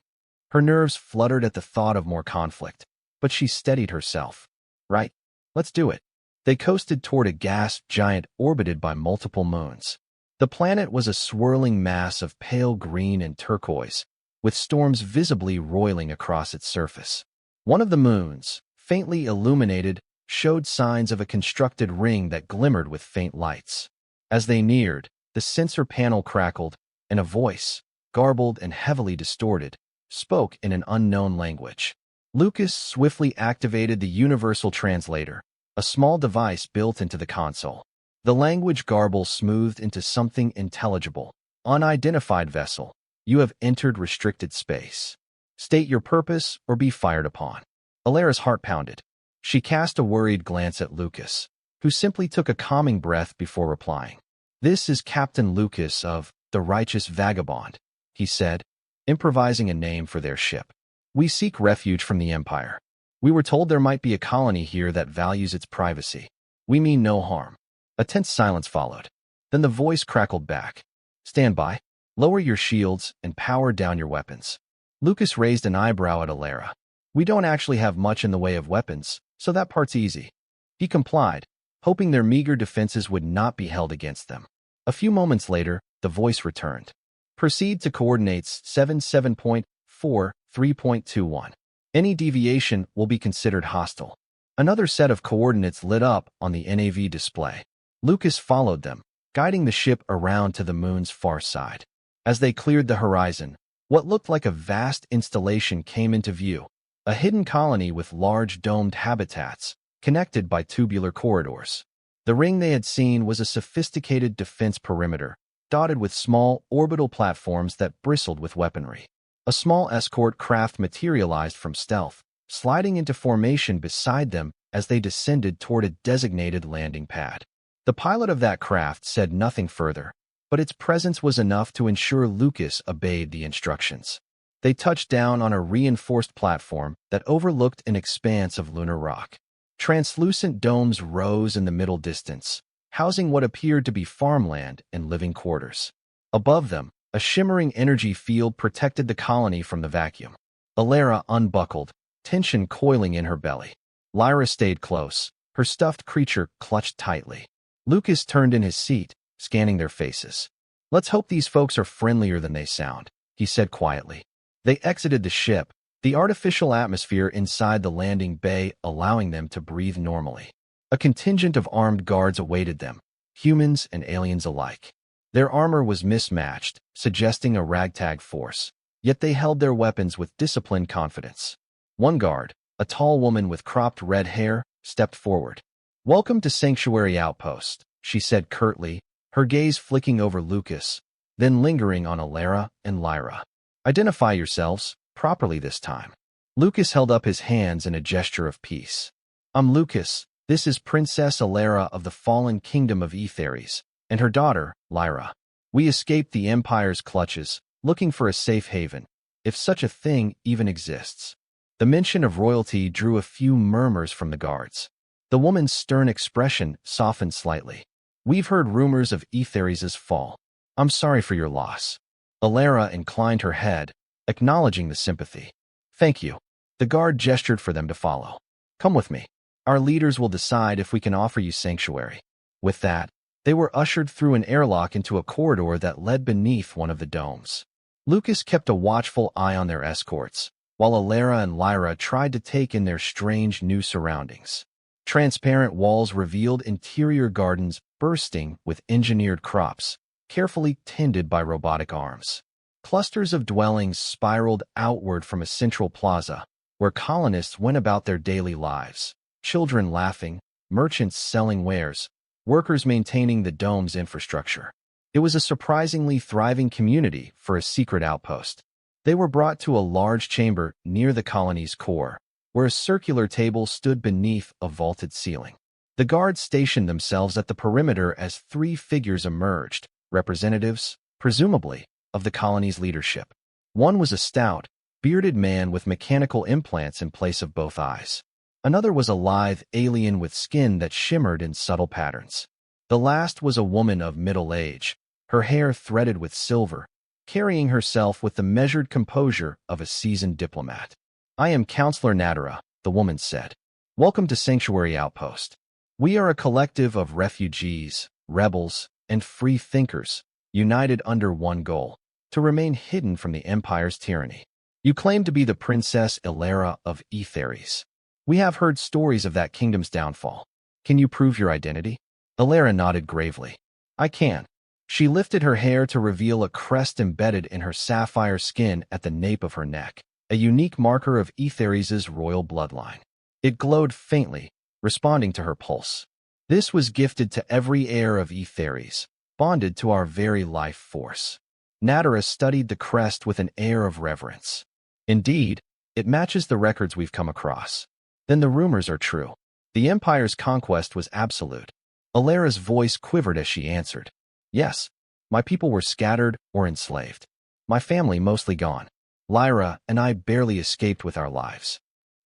Her nerves fluttered at the thought of more conflict, but she steadied herself. "Right, let's do it." They coasted toward a gas giant orbited by multiple moons. The planet was a swirling mass of pale green and turquoise, with storms visibly roiling across its surface. One of the moons, faintly illuminated, showed signs of a constructed ring that glimmered with faint lights. As they neared, the sensor panel crackled, and a voice, garbled and heavily distorted, spoke in an unknown language. Lucas swiftly activated the universal translator, a small device built into the console. The language garble smoothed into something intelligible. "Unidentified vessel, you have entered restricted space. State your purpose or be fired upon." Elara's heart pounded. She cast a worried glance at Lucas, who simply took a calming breath before replying. "This is Captain Lucas of the Righteous Vagabond," he said, improvising a name for their ship. "We seek refuge from the Empire. We were told there might be a colony here that values its privacy. We mean no harm." A tense silence followed. Then the voice crackled back. "Stand by. Lower your shields and power down your weapons." Lucas raised an eyebrow at Elara. We don't actually have much in the way of weapons, so that part's easy. He complied, hoping their meager defenses would not be held against them. A few moments later, the voice returned. Proceed to coordinates 77.43.21. Any deviation will be considered hostile. Another set of coordinates lit up on the NAV display. Lucas followed them, guiding the ship around to the moon's far side. As they cleared the horizon, what looked like a vast installation came into view, a hidden colony with large domed habitats, connected by tubular corridors. The ring they had seen was a sophisticated defense perimeter, dotted with small orbital platforms that bristled with weaponry. A small escort craft materialized from stealth, sliding into formation beside them as they descended toward a designated landing pad. The pilot of that craft said nothing further, but its presence was enough to ensure Lucas obeyed the instructions. They touched down on a reinforced platform that overlooked an expanse of lunar rock. Translucent domes rose in the middle distance, housing what appeared to be farmland and living quarters. Above them, a shimmering energy field protected the colony from the vacuum. Elara unbuckled, tension coiling in her belly. Lyra stayed close, her stuffed creature clutched tightly. Lucas turned in his seat, scanning their faces. Let's hope these folks are friendlier than they sound, he said quietly. They exited the ship, the artificial atmosphere inside the landing bay allowing them to breathe normally. A contingent of armed guards awaited them, humans and aliens alike. Their armor was mismatched, suggesting a ragtag force, yet they held their weapons with disciplined confidence. One guard, a tall woman with cropped red hair, stepped forward. "Welcome to Sanctuary Outpost," she said curtly, her gaze flicking over Lucas, then lingering on Elara and Lyra. "Identify yourselves, properly this time." Lucas held up his hands in a gesture of peace. "I'm Lucas. This is Princess Elara of the fallen kingdom of Aetheres, and her daughter, Lyra. We escaped the Empire's clutches, looking for a safe haven, if such a thing even exists." The mention of royalty drew a few murmurs from the guards. The woman's stern expression softened slightly. "We've heard rumors of Aetheres' fall. I'm sorry for your loss." Elara inclined her head, acknowledging the sympathy. "Thank you." The guard gestured for them to follow. "Come with me. Our leaders will decide if we can offer you sanctuary." With that, they were ushered through an airlock into a corridor that led beneath one of the domes. Lucas kept a watchful eye on their escorts, while Elara and Lyra tried to take in their strange new surroundings. Transparent walls revealed interior gardens bursting with engineered crops, carefully tended by robotic arms. Clusters of dwellings spiraled outward from a central plaza, where colonists went about their daily lives, children laughing, merchants selling wares, workers maintaining the dome's infrastructure. It was a surprisingly thriving community for a secret outpost. They were brought to a large chamber near the colony's core, where a circular table stood beneath a vaulted ceiling. The guards stationed themselves at the perimeter as three figures emerged, representatives, presumably, of the colony's leadership. One was a stout, bearded man with mechanical implants in place of both eyes. Another was a lithe alien with skin that shimmered in subtle patterns. The last was a woman of middle age, her hair threaded with silver, carrying herself with the measured composure of a seasoned diplomat. "I am Counselor Natara," the woman said. "Welcome to Sanctuary Outpost. We are a collective of refugees, rebels, and free thinkers, united under one goal: to remain hidden from the Empire's tyranny. You claim to be the Princess Elara of Aetheres. We have heard stories of that kingdom's downfall. Can you prove your identity?" Elara nodded gravely. "I can." She lifted her hair to reveal a crest embedded in her sapphire skin at the nape of her neck, a unique marker of Aetheres' royal bloodline. It glowed faintly, responding to her pulse. "This was gifted to every heir of Aetheres, bonded to our very life force." Natara studied the crest with an air of reverence. "Indeed, it matches the records we've come across. Then the rumors are true. The Empire's conquest was absolute." Elara's voice quivered as she answered. "Yes, my people were scattered or enslaved. My family mostly gone. Lyra and I barely escaped with our lives."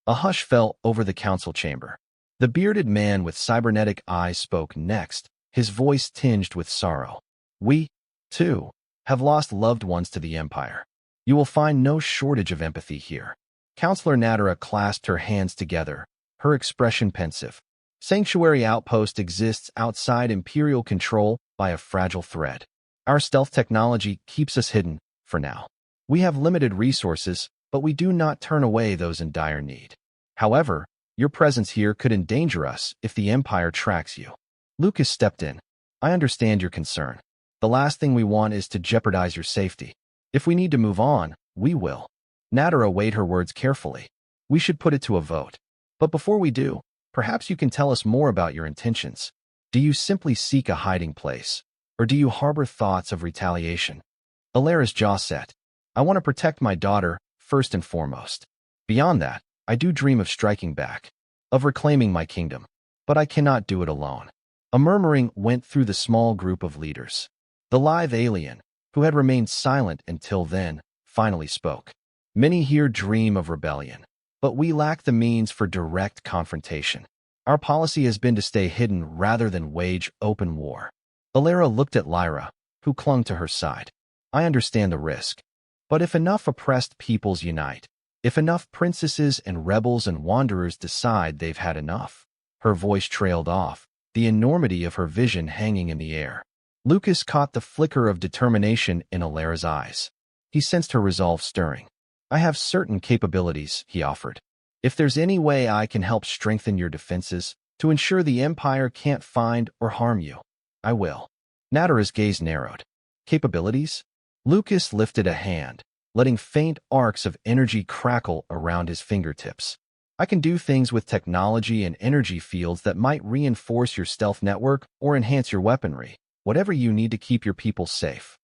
A hush fell over the council chamber. The bearded man with cybernetic eyes spoke next, his voice tinged with sorrow. "We, too, have lost loved ones to the Empire. You will find no shortage of empathy here. Counselor Natara clasped her hands together, her expression pensive. Sanctuary Outpost exists outside Imperial control by a fragile thread. Our stealth technology keeps us hidden, for now. We have limited resources, but we do not turn away those in dire need. However, your presence here could endanger us if the Empire tracks you. Lucas stepped in. I understand your concern. The last thing we want is to jeopardize your safety. If we need to move on, we will. Natara weighed her words carefully. We should put it to a vote. But before we do, perhaps you can tell us more about your intentions. Do you simply seek a hiding place, or do you harbor thoughts of retaliation? Elara's jaw set. I want to protect my daughter, first and foremost. Beyond that, I do dream of striking back, of reclaiming my kingdom. But I cannot do it alone. A murmuring went through the small group of leaders. The live alien, who had remained silent until then, finally spoke. Many here dream of rebellion, but we lack the means for direct confrontation. Our policy has been to stay hidden rather than wage open war. Elara looked at Lyra, who clung to her side. I understand the risk. But if enough oppressed peoples unite, if enough princesses and rebels and wanderers decide they've had enough, her voice trailed off, the enormity of her vision hanging in the air. Lucas caught the flicker of determination in Elara's eyes. He sensed her resolve stirring. I have certain capabilities, he offered. If there's any way I can help strengthen your defenses, to ensure the Empire can't find or harm you, I will. Natara's gaze narrowed. Capabilities? Lucas lifted a hand, letting faint arcs of energy crackle around his fingertips. I can do things with technology and energy fields that might reinforce your stealth network or enhance your weaponry, whatever you need to keep your people safe.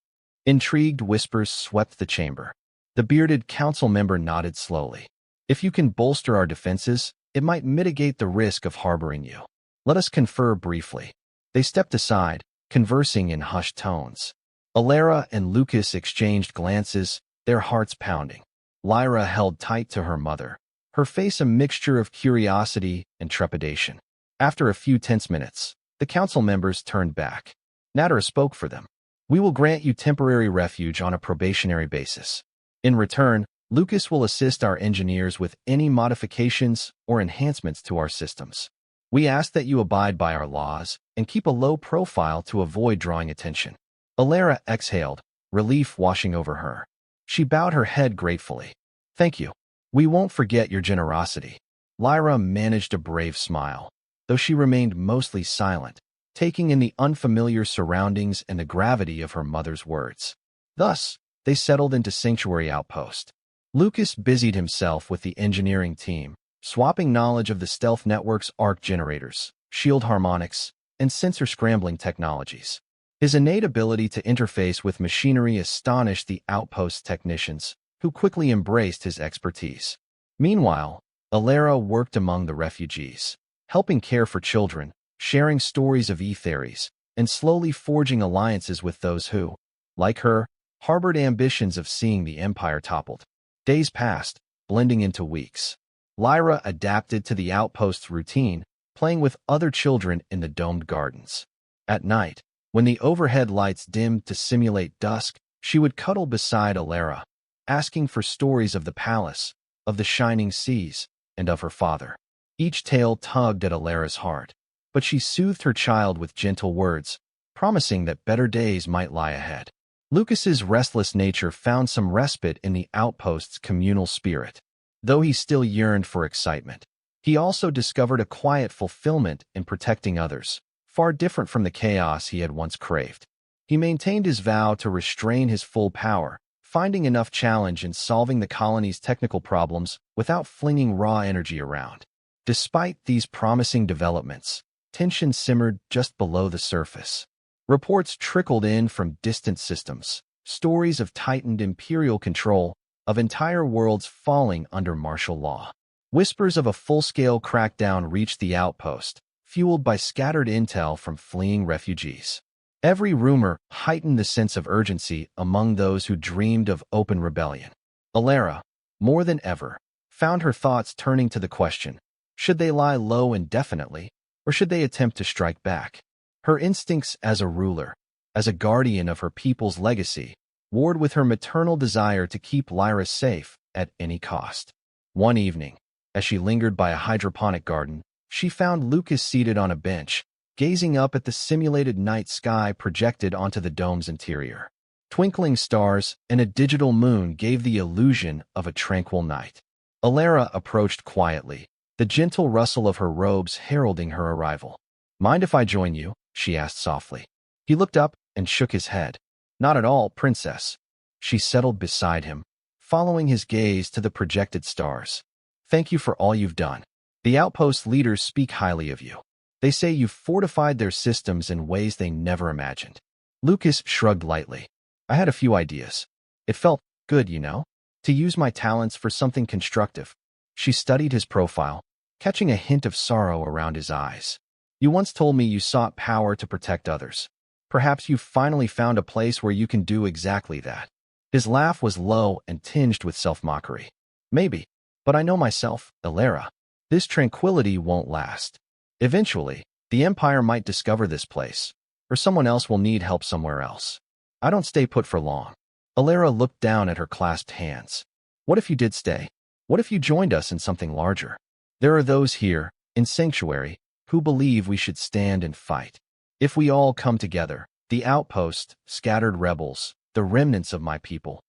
Intrigued whispers swept the chamber. The bearded council member nodded slowly. If you can bolster our defenses, it might mitigate the risk of harboring you. Let us confer briefly. They stepped aside, conversing in hushed tones. Elara and Lucas exchanged glances, their hearts pounding. Lyra held tight to her mother, her face a mixture of curiosity and trepidation. After a few tense minutes, the council members turned back. Natara spoke for them. We will grant you temporary refuge on a probationary basis. In return, Lucas will assist our engineers with any modifications or enhancements to our systems. We ask that you abide by our laws and keep a low profile to avoid drawing attention. Elara exhaled, relief washing over her. She bowed her head gratefully. Thank you. We won't forget your generosity. Lyra managed a brave smile, though she remained mostly silent, taking in the unfamiliar surroundings and the gravity of her mother's words. Thus, they settled into Sanctuary Outpost. Lucas busied himself with the engineering team, swapping knowledge of the stealth network's arc generators, shield harmonics, and sensor scrambling technologies. His innate ability to interface with machinery astonished the outpost technicians, who quickly embraced his expertise. Meanwhile, Elara worked among the refugees, helping care for children, sharing stories of e-theories, and slowly forging alliances with those who, like her, harbored ambitions of seeing the Empire toppled. Days passed, blending into weeks. Lyra adapted to the outpost's routine, playing with other children in the domed gardens. At night, when the overhead lights dimmed to simulate dusk, she would cuddle beside Elara, asking for stories of the palace, of the shining seas, and of her father. Each tale tugged at Elara's heart, but she soothed her child with gentle words, promising that better days might lie ahead. Lucas's restless nature found some respite in the outpost's communal spirit. Though he still yearned for excitement, he also discovered a quiet fulfillment in protecting others, far different from the chaos he had once craved. He maintained his vow to restrain his full power, finding enough challenge in solving the colony's technical problems without flinging raw energy around. Despite these promising developments, tension simmered just below the surface. Reports trickled in from distant systems, stories of tightened imperial control, of entire worlds falling under martial law. Whispers of a full-scale crackdown reached the outpost, fueled by scattered intel from fleeing refugees. Every rumor heightened the sense of urgency among those who dreamed of open rebellion. Elara, more than ever, found her thoughts turning to the question, should they lie low indefinitely, or should they attempt to strike back? Her instincts as a ruler, as a guardian of her people's legacy, warred with her maternal desire to keep Lyra safe at any cost. One evening, as she lingered by a hydroponic garden, she found Lucas seated on a bench, gazing up at the simulated night sky projected onto the dome's interior. Twinkling stars and a digital moon gave the illusion of a tranquil night. Elara approached quietly, the gentle rustle of her robes heralding her arrival. "Mind if I join you?" she asked softly. He looked up and shook his head. "Not at all, princess." She settled beside him, following his gaze to the projected stars. "Thank you for all you've done. The outpost leaders speak highly of you. They say you've fortified their systems in ways they never imagined." Lucas shrugged lightly. "I had a few ideas. It felt good, to use my talents for something constructive." She studied his profile, catching a hint of sorrow around his eyes. "You once told me you sought power to protect others. Perhaps you've finally found a place where you can do exactly that." His laugh was low and tinged with self-mockery. "Maybe, but I know myself, Elara. This tranquility won't last. Eventually, the Empire might discover this place, or someone else will need help somewhere else. I don't stay put for long." Elara looked down at her clasped hands. "What if you did stay? What if you joined us in something larger? There are those here, in Sanctuary, who believe we should stand and fight. If we all come together, the outpost, scattered rebels, the remnants of my people,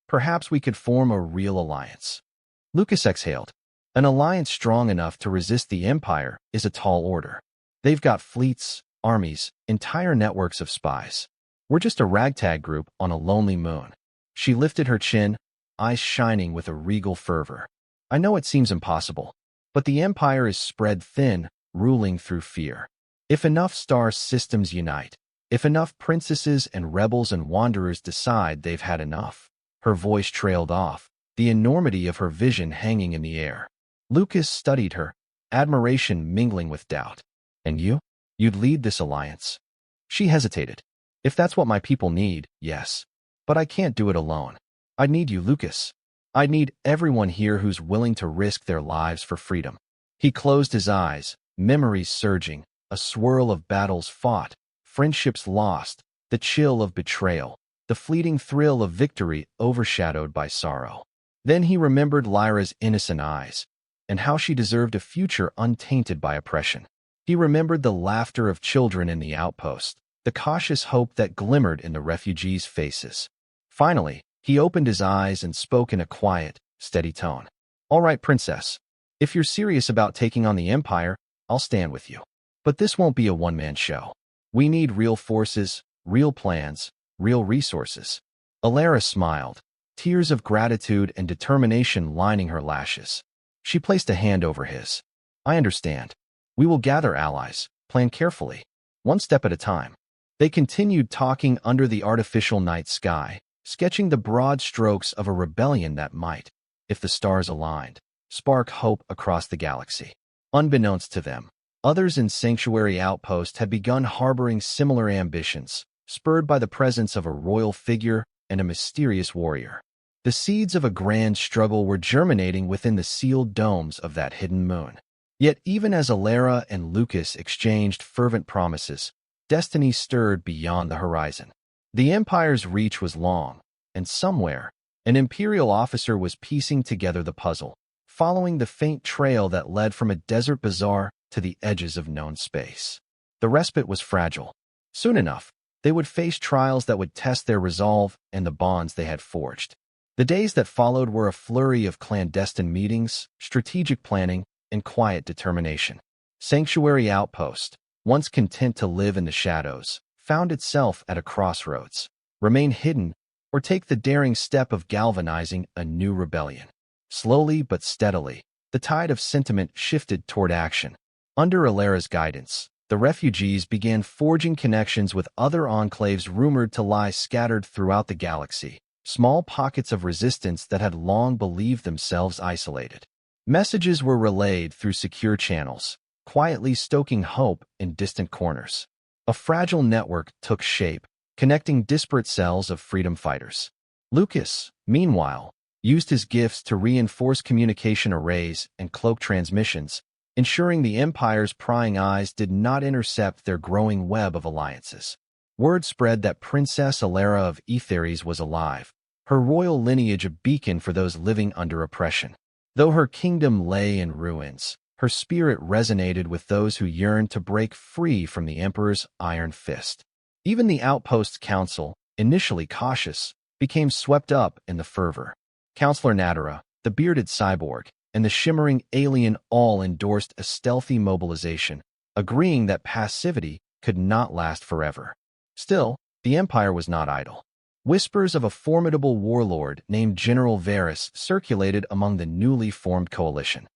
perhaps we could form a real alliance." Lucas exhaled. An alliance strong enough to resist the Empire is a tall order. They've got fleets, armies, entire networks of spies. We're just a ragtag group on a lonely moon. She lifted her chin, eyes shining with a regal fervor. "I know it seems impossible, but the Empire is spread thin, ruling through fear. If enough star systems unite, if enough princesses and rebels and wanderers decide they've had enough." Her voice trailed off, the enormity of her vision hanging in the air. Lucas studied her, admiration mingling with doubt. "And you? You'd lead this alliance?" She hesitated. "If that's what my people need, yes. But I can't do it alone. I'd need you, Lucas. I'd need everyone here who's willing to risk their lives for freedom." He closed his eyes, memories surging, a swirl of battles fought, friendships lost, the chill of betrayal, the fleeting thrill of victory overshadowed by sorrow. Then he remembered Lyra's innocent eyes, and how she deserved a future untainted by oppression. He remembered the laughter of children in the outpost, the cautious hope that glimmered in the refugees' faces. Finally, he opened his eyes and spoke in a quiet, steady tone. "All right, princess. If you're serious about taking on the Empire, I'll stand with you. But this won't be a one-man show. We need real forces, real plans, real resources." Elara smiled, tears of gratitude and determination lining her lashes. She placed a hand over his. "I understand. We will gather allies, plan carefully, one step at a time." They continued talking under the artificial night sky, sketching the broad strokes of a rebellion that might, if the stars aligned, spark hope across the galaxy. Unbeknownst to them, others in Sanctuary Outpost had begun harboring similar ambitions, spurred by the presence of a royal figure and a mysterious warrior. The seeds of a grand struggle were germinating within the sealed domes of that hidden moon. Yet even as Elara and Lucas exchanged fervent promises, destiny stirred beyond the horizon. The Empire's reach was long, and somewhere, an Imperial officer was piecing together the puzzle, following the faint trail that led from a desert bazaar to the edges of known space. The respite was fragile. Soon enough, they would face trials that would test their resolve and the bonds they had forged. The days that followed were a flurry of clandestine meetings, strategic planning, and quiet determination. Sanctuary Outpost, once content to live in the shadows, found itself at a crossroads: remain hidden or take the daring step of galvanizing a new rebellion. Slowly but steadily, the tide of sentiment shifted toward action. Under Elara's guidance, the refugees began forging connections with other enclaves rumored to lie scattered throughout the galaxy, small pockets of resistance that had long believed themselves isolated. Messages were relayed through secure channels, quietly stoking hope in distant corners. A fragile network took shape, connecting disparate cells of freedom fighters. Lucas, meanwhile, used his gifts to reinforce communication arrays and cloak transmissions, ensuring the Empire's prying eyes did not intercept their growing web of alliances. Word spread that Princess Elara of Etheres was alive, her royal lineage a beacon for those living under oppression. Though her kingdom lay in ruins, her spirit resonated with those who yearned to break free from the Emperor's iron fist. Even the Outpost Council, initially cautious, became swept up in the fervor. Counselor Natara, the bearded cyborg, and the shimmering alien all endorsed a stealthy mobilization, agreeing that passivity could not last forever. Still, the Empire was not idle. Whispers of a formidable warlord named General Varys circulated among the newly formed coalition.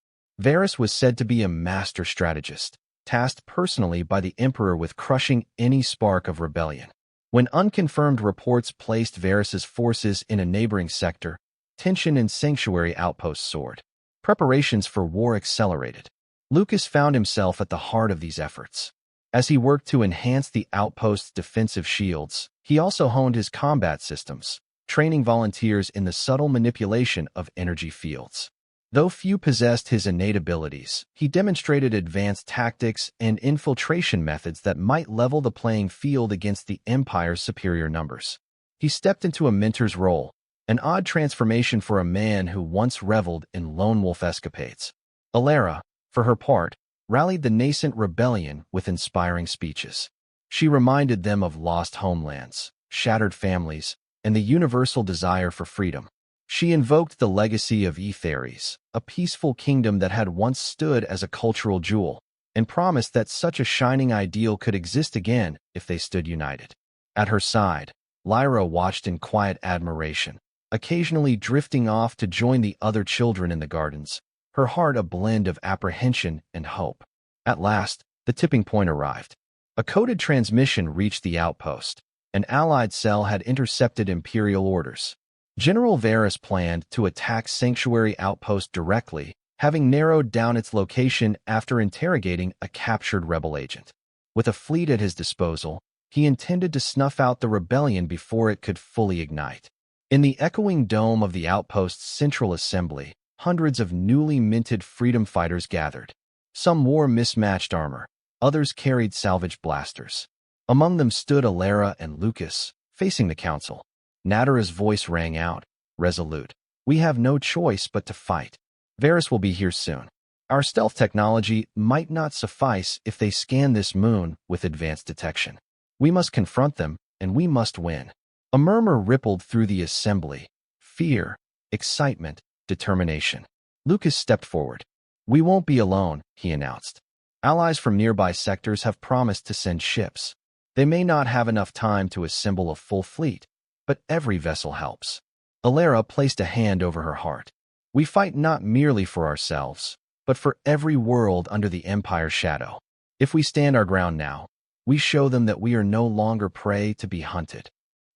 Varys was said to be a master strategist, tasked personally by the Emperor with crushing any spark of rebellion. When unconfirmed reports placed Varys's forces in a neighboring sector, tension in sanctuary outposts soared. Preparations for war accelerated. Lucas found himself at the heart of these efforts. As he worked to enhance the outpost's defensive shields, he also honed his combat systems, training volunteers in the subtle manipulation of energy fields. Though few possessed his innate abilities, he demonstrated advanced tactics and infiltration methods that might level the playing field against the Empire's superior numbers. He stepped into a mentor's role, an odd transformation for a man who once reveled in lone wolf escapades. Elara, for her part, rallied the nascent rebellion with inspiring speeches. She reminded them of lost homelands, shattered families, and the universal desire for freedom. She invoked the legacy of Aetheres, a peaceful kingdom that had once stood as a cultural jewel, and promised that such a shining ideal could exist again if they stood united. At her side, Lyra watched in quiet admiration, occasionally drifting off to join the other children in the gardens, her heart a blend of apprehension and hope. At last, the tipping point arrived. A coded transmission reached the outpost. An allied cell had intercepted Imperial orders. General Varys planned to attack Sanctuary Outpost directly, having narrowed down its location after interrogating a captured rebel agent. With a fleet at his disposal, he intended to snuff out the rebellion before it could fully ignite. In the echoing dome of the outpost's central assembly, hundreds of newly minted freedom fighters gathered. Some wore mismatched armor, others carried salvage blasters. Among them stood Elara and Lucas, facing the council. Natara's voice rang out, resolute. "We have no choice but to fight. Varys will be here soon. Our stealth technology might not suffice if they scan this moon with advanced detection. We must confront them, and we must win." A murmur rippled through the assembly. Fear, excitement, determination. Lucas stepped forward. "We won't be alone," he announced. "Allies from nearby sectors have promised to send ships. They may not have enough time to assemble a full fleet, but every vessel helps." Elara placed a hand over her heart. "We fight not merely for ourselves, but for every world under the Empire's shadow. If we stand our ground now, we show them that we are no longer prey to be hunted."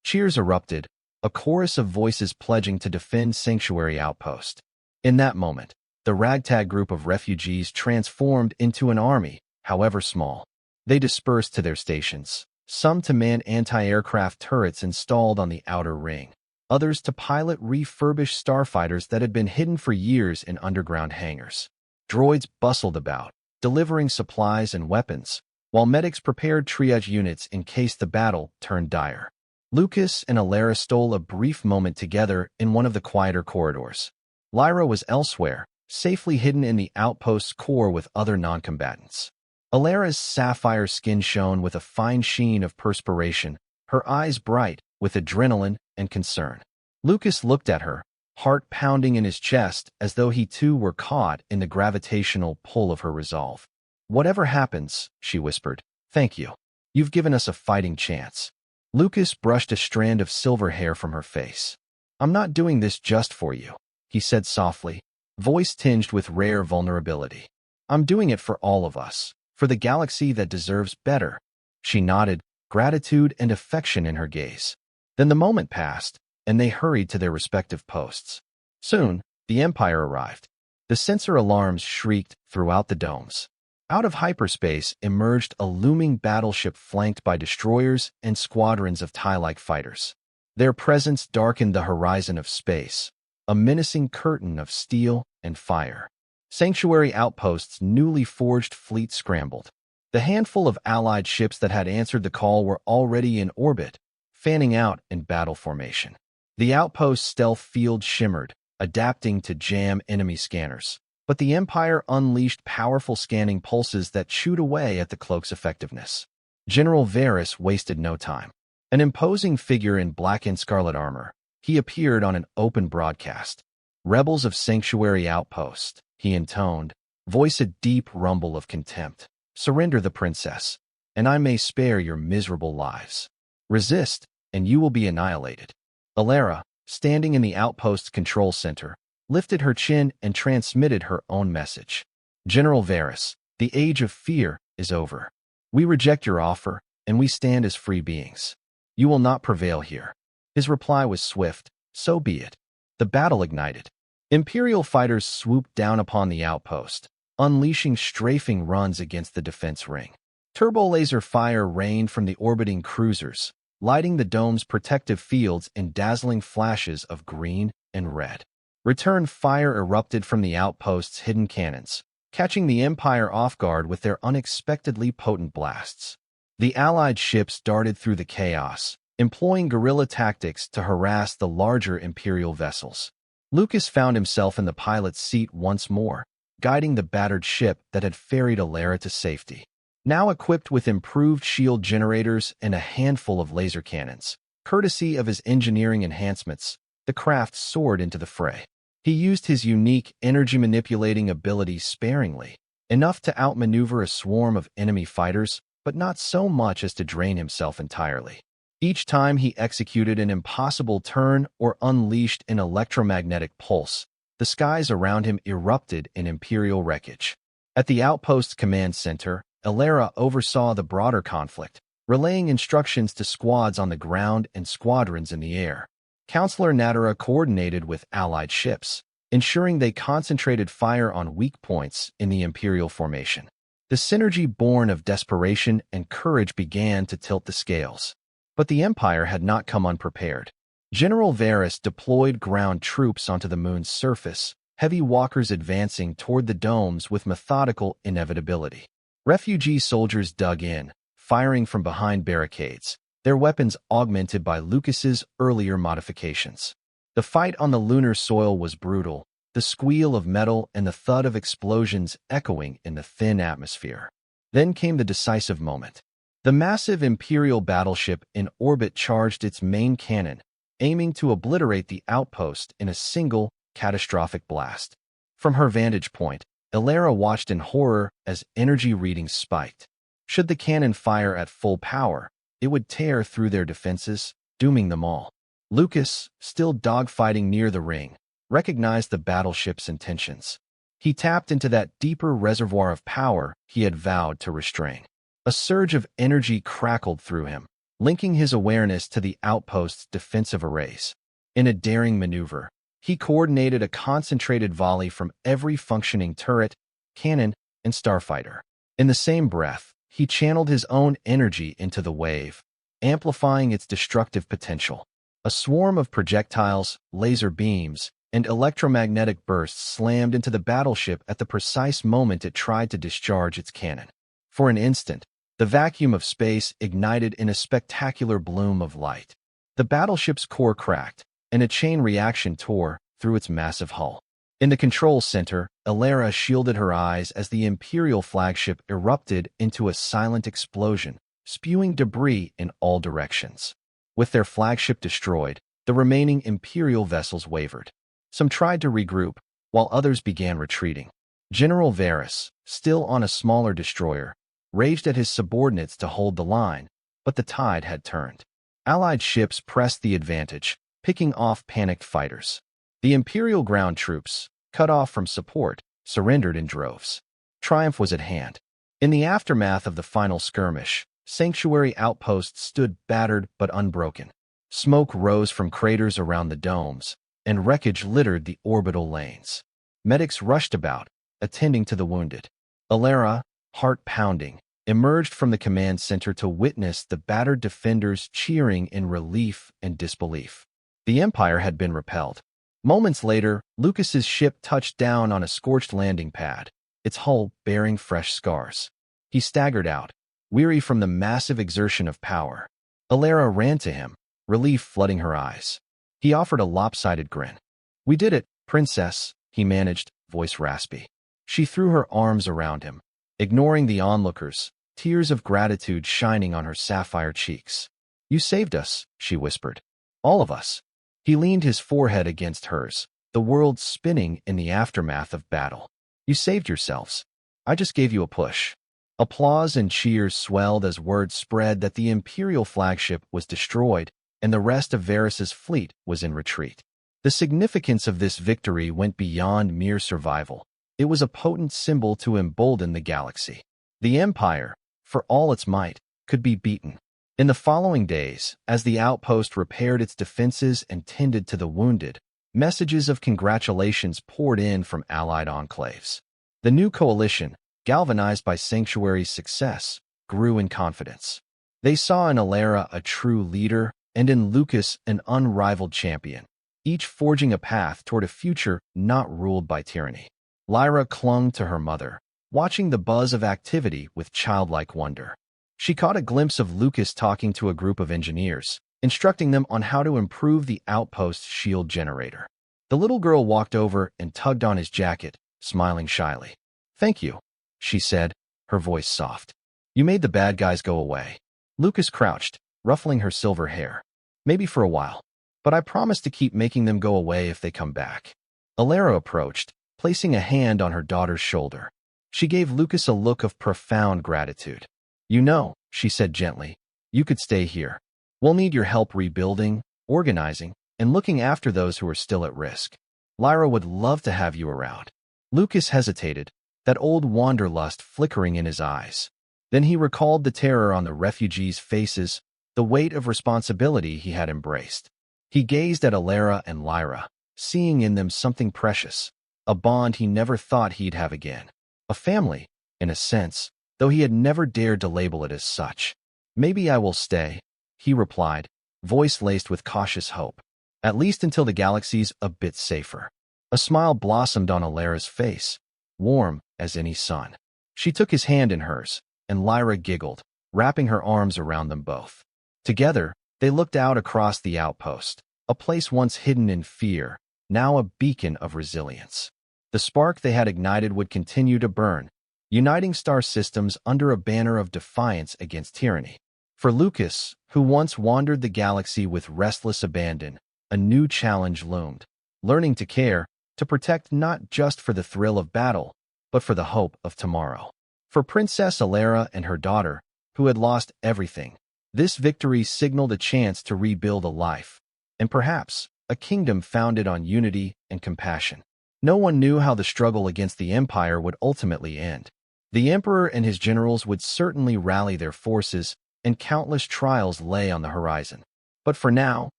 Cheers erupted, a chorus of voices pledging to defend Sanctuary Outpost. In that moment, the ragtag group of refugees transformed into an army, however small. They dispersed to their stations, some to man anti-aircraft turrets installed on the outer ring, others to pilot refurbished starfighters that had been hidden for years in underground hangars. Droids bustled about, delivering supplies and weapons, while medics prepared triage units in case the battle turned dire. Lucas and Elara stole a brief moment together in one of the quieter corridors. Lyra was elsewhere, safely hidden in the outpost's core with other non-combatants. Elara's sapphire skin shone with a fine sheen of perspiration, her eyes bright with adrenaline and concern. Lucas looked at her, heart pounding in his chest as though he too were caught in the gravitational pull of her resolve. "Whatever happens," she whispered, "thank you. You've given us a fighting chance." Lucas brushed a strand of silver hair from her face. "I'm not doing this just for you," he said softly, voice tinged with rare vulnerability. "I'm doing it for all of us. For the galaxy that deserves better." She nodded, gratitude and affection in her gaze. Then the moment passed, and they hurried to their respective posts. Soon, the Empire arrived. The sensor alarms shrieked throughout the domes. Out of hyperspace emerged a looming battleship flanked by destroyers and squadrons of TIE-like fighters. Their presence darkened the horizon of space, a menacing curtain of steel and fire. Sanctuary Outpost's newly forged fleet scrambled. The handful of Allied ships that had answered the call were already in orbit, fanning out in battle formation. The outpost's stealth field shimmered, adapting to jam enemy scanners. But the Empire unleashed powerful scanning pulses that chewed away at the cloak's effectiveness. General Varys wasted no time. An imposing figure in black and scarlet armor, he appeared on an open broadcast. "Rebels of Sanctuary Outpost," he intoned, voice a deep rumble of contempt. "Surrender the princess, and I may spare your miserable lives. Resist, and you will be annihilated." Elara, standing in the outpost's control center, lifted her chin and transmitted her own message. "General Varys, the age of fear is over. We reject your offer, and we stand as free beings. You will not prevail here." His reply was swift. "So be it." The battle ignited. Imperial fighters swooped down upon the outpost, unleashing strafing runs against the defense ring. Turbo-laser fire rained from the orbiting cruisers, lighting the dome's protective fields in dazzling flashes of green and red. Return fire erupted from the outpost's hidden cannons, catching the Empire off guard with their unexpectedly potent blasts. The Allied ships darted through the chaos, employing guerrilla tactics to harass the larger Imperial vessels. Lucas found himself in the pilot's seat once more, guiding the battered ship that had ferried Elara to safety. Now equipped with improved shield generators and a handful of laser cannons, courtesy of his engineering enhancements, the craft soared into the fray. He used his unique energy-manipulating ability sparingly, enough to outmaneuver a swarm of enemy fighters, but not so much as to drain himself entirely. Each time he executed an impossible turn or unleashed an electromagnetic pulse, the skies around him erupted in Imperial wreckage. At the outpost's command center, Elara oversaw the broader conflict, relaying instructions to squads on the ground and squadrons in the air. Counselor Natara coordinated with Allied ships, ensuring they concentrated fire on weak points in the Imperial formation. The synergy born of desperation and courage began to tilt the scales. But the Empire had not come unprepared. General Varys deployed ground troops onto the moon's surface, heavy walkers advancing toward the domes with methodical inevitability. Refugee soldiers dug in, firing from behind barricades, their weapons augmented by Lucas's earlier modifications. The fight on the lunar soil was brutal, the squeal of metal and the thud of explosions echoing in the thin atmosphere. Then came the decisive moment. The massive Imperial battleship in orbit charged its main cannon, aiming to obliterate the outpost in a single, catastrophic blast. From her vantage point, Elara watched in horror as energy readings spiked. Should the cannon fire at full power, it would tear through their defenses, dooming them all. Lucas, still dogfighting near the ring, recognized the battleship's intentions. He tapped into that deeper reservoir of power he had vowed to restrain. A surge of energy crackled through him, linking his awareness to the outpost's defensive arrays. In a daring maneuver, he coordinated a concentrated volley from every functioning turret, cannon, and starfighter. In the same breath, he channeled his own energy into the wave, amplifying its destructive potential. A swarm of projectiles, laser beams, and electromagnetic bursts slammed into the battleship at the precise moment it tried to discharge its cannon. For an instant, the vacuum of space ignited in a spectacular bloom of light. The battleship's core cracked, and a chain reaction tore through its massive hull. In the control center, Elara shielded her eyes as the Imperial flagship erupted into a silent explosion, spewing debris in all directions. With their flagship destroyed, the remaining Imperial vessels wavered. Some tried to regroup, while others began retreating. General Varys, still on a smaller destroyer, raged at his subordinates to hold the line, but the tide had turned. Allied ships pressed the advantage, picking off panicked fighters. The Imperial ground troops, cut off from support, surrendered in droves. Triumph was at hand. In the aftermath of the final skirmish, Sanctuary Outpost stood battered but unbroken. Smoke rose from craters around the domes, and wreckage littered the orbital lanes. Medics rushed about, attending to the wounded. Elara, heart pounding, emerged from the command center to witness the battered defenders cheering in relief and disbelief. The Empire had been repelled. Moments later, Lucas's ship touched down on a scorched landing pad, its hull bearing fresh scars. He staggered out, weary from the massive exertion of power. Elara ran to him, relief flooding her eyes. He offered a lopsided grin. "We did it, Princess, he managed, voice raspy. She threw her arms around him, ignoring the onlookers, tears of gratitude shining on her sapphire cheeks. You saved us, she whispered. All of us. He leaned his forehead against hers, the world spinning in the aftermath of battle. You saved yourselves. I just gave you a push. Applause and cheers swelled as word spread that the Imperial flagship was destroyed and the rest of Varys's fleet was in retreat. The significance of this victory went beyond mere survival. It was a potent symbol to embolden the galaxy. The Empire, for all its might, could be beaten. In the following days, as the outpost repaired its defenses and tended to the wounded, messages of congratulations poured in from allied enclaves. The new coalition, galvanized by Sanctuary's success, grew in confidence. They saw in Elara a true leader and in Lucas an unrivaled champion, each forging a path toward a future not ruled by tyranny. Lyra clung to her mother, watching the buzz of activity with childlike wonder. She caught a glimpse of Lucas talking to a group of engineers, instructing them on how to improve the outpost shield generator. The little girl walked over and tugged on his jacket, smiling shyly. Thank you, she said, her voice soft. You made the bad guys go away. Lucas crouched, ruffling her silver hair. Maybe for a while, but I promise to keep making them go away if they come back. Elara approached, placing a hand on her daughter's shoulder. She gave Lucas a look of profound gratitude. You know, she said gently, you could stay here. We'll need your help rebuilding, organizing, and looking after those who are still at risk. Lyra would love to have you around. Lucas hesitated, that old wanderlust flickering in his eyes. Then he recalled the terror on the refugees' faces, the weight of responsibility he had embraced. He gazed at Elara and Lyra, seeing in them something precious, a bond he never thought he'd have again. A family, in a sense, though he had never dared to label it as such. Maybe I will stay, he replied, voice laced with cautious hope. At least until the galaxy's a bit safer. A smile blossomed on Elara's face, warm as any sun. She took his hand in hers, and Lyra giggled, wrapping her arms around them both. Together, they looked out across the outpost, a place once hidden in fear, now a beacon of resilience. The spark they had ignited would continue to burn, uniting star systems under a banner of defiance against tyranny. For Lucas, who once wandered the galaxy with restless abandon, a new challenge loomed, learning to care, to protect not just for the thrill of battle, but for the hope of tomorrow. For Princess Elara and her daughter, who had lost everything, this victory signaled a chance to rebuild a life, and perhaps a kingdom founded on unity and compassion. No one knew how the struggle against the Empire would ultimately end. The Emperor and his generals would certainly rally their forces, and countless trials lay on the horizon. But for now,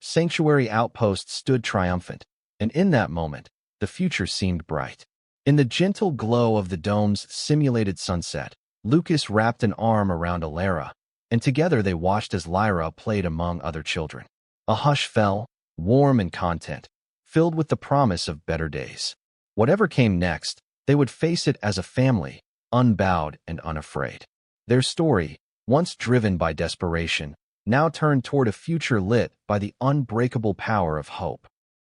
Sanctuary Outpost stood triumphant, and in that moment, the future seemed bright. In the gentle glow of the dome's simulated sunset, Lucas wrapped an arm around Elara, and together they watched as Lyra played among other children. A hush fell, warm and content, filled with the promise of better days. Whatever came next, they would face it as a family, unbowed and unafraid. Their story, once driven by desperation, now turned toward a future lit by the unbreakable power of hope.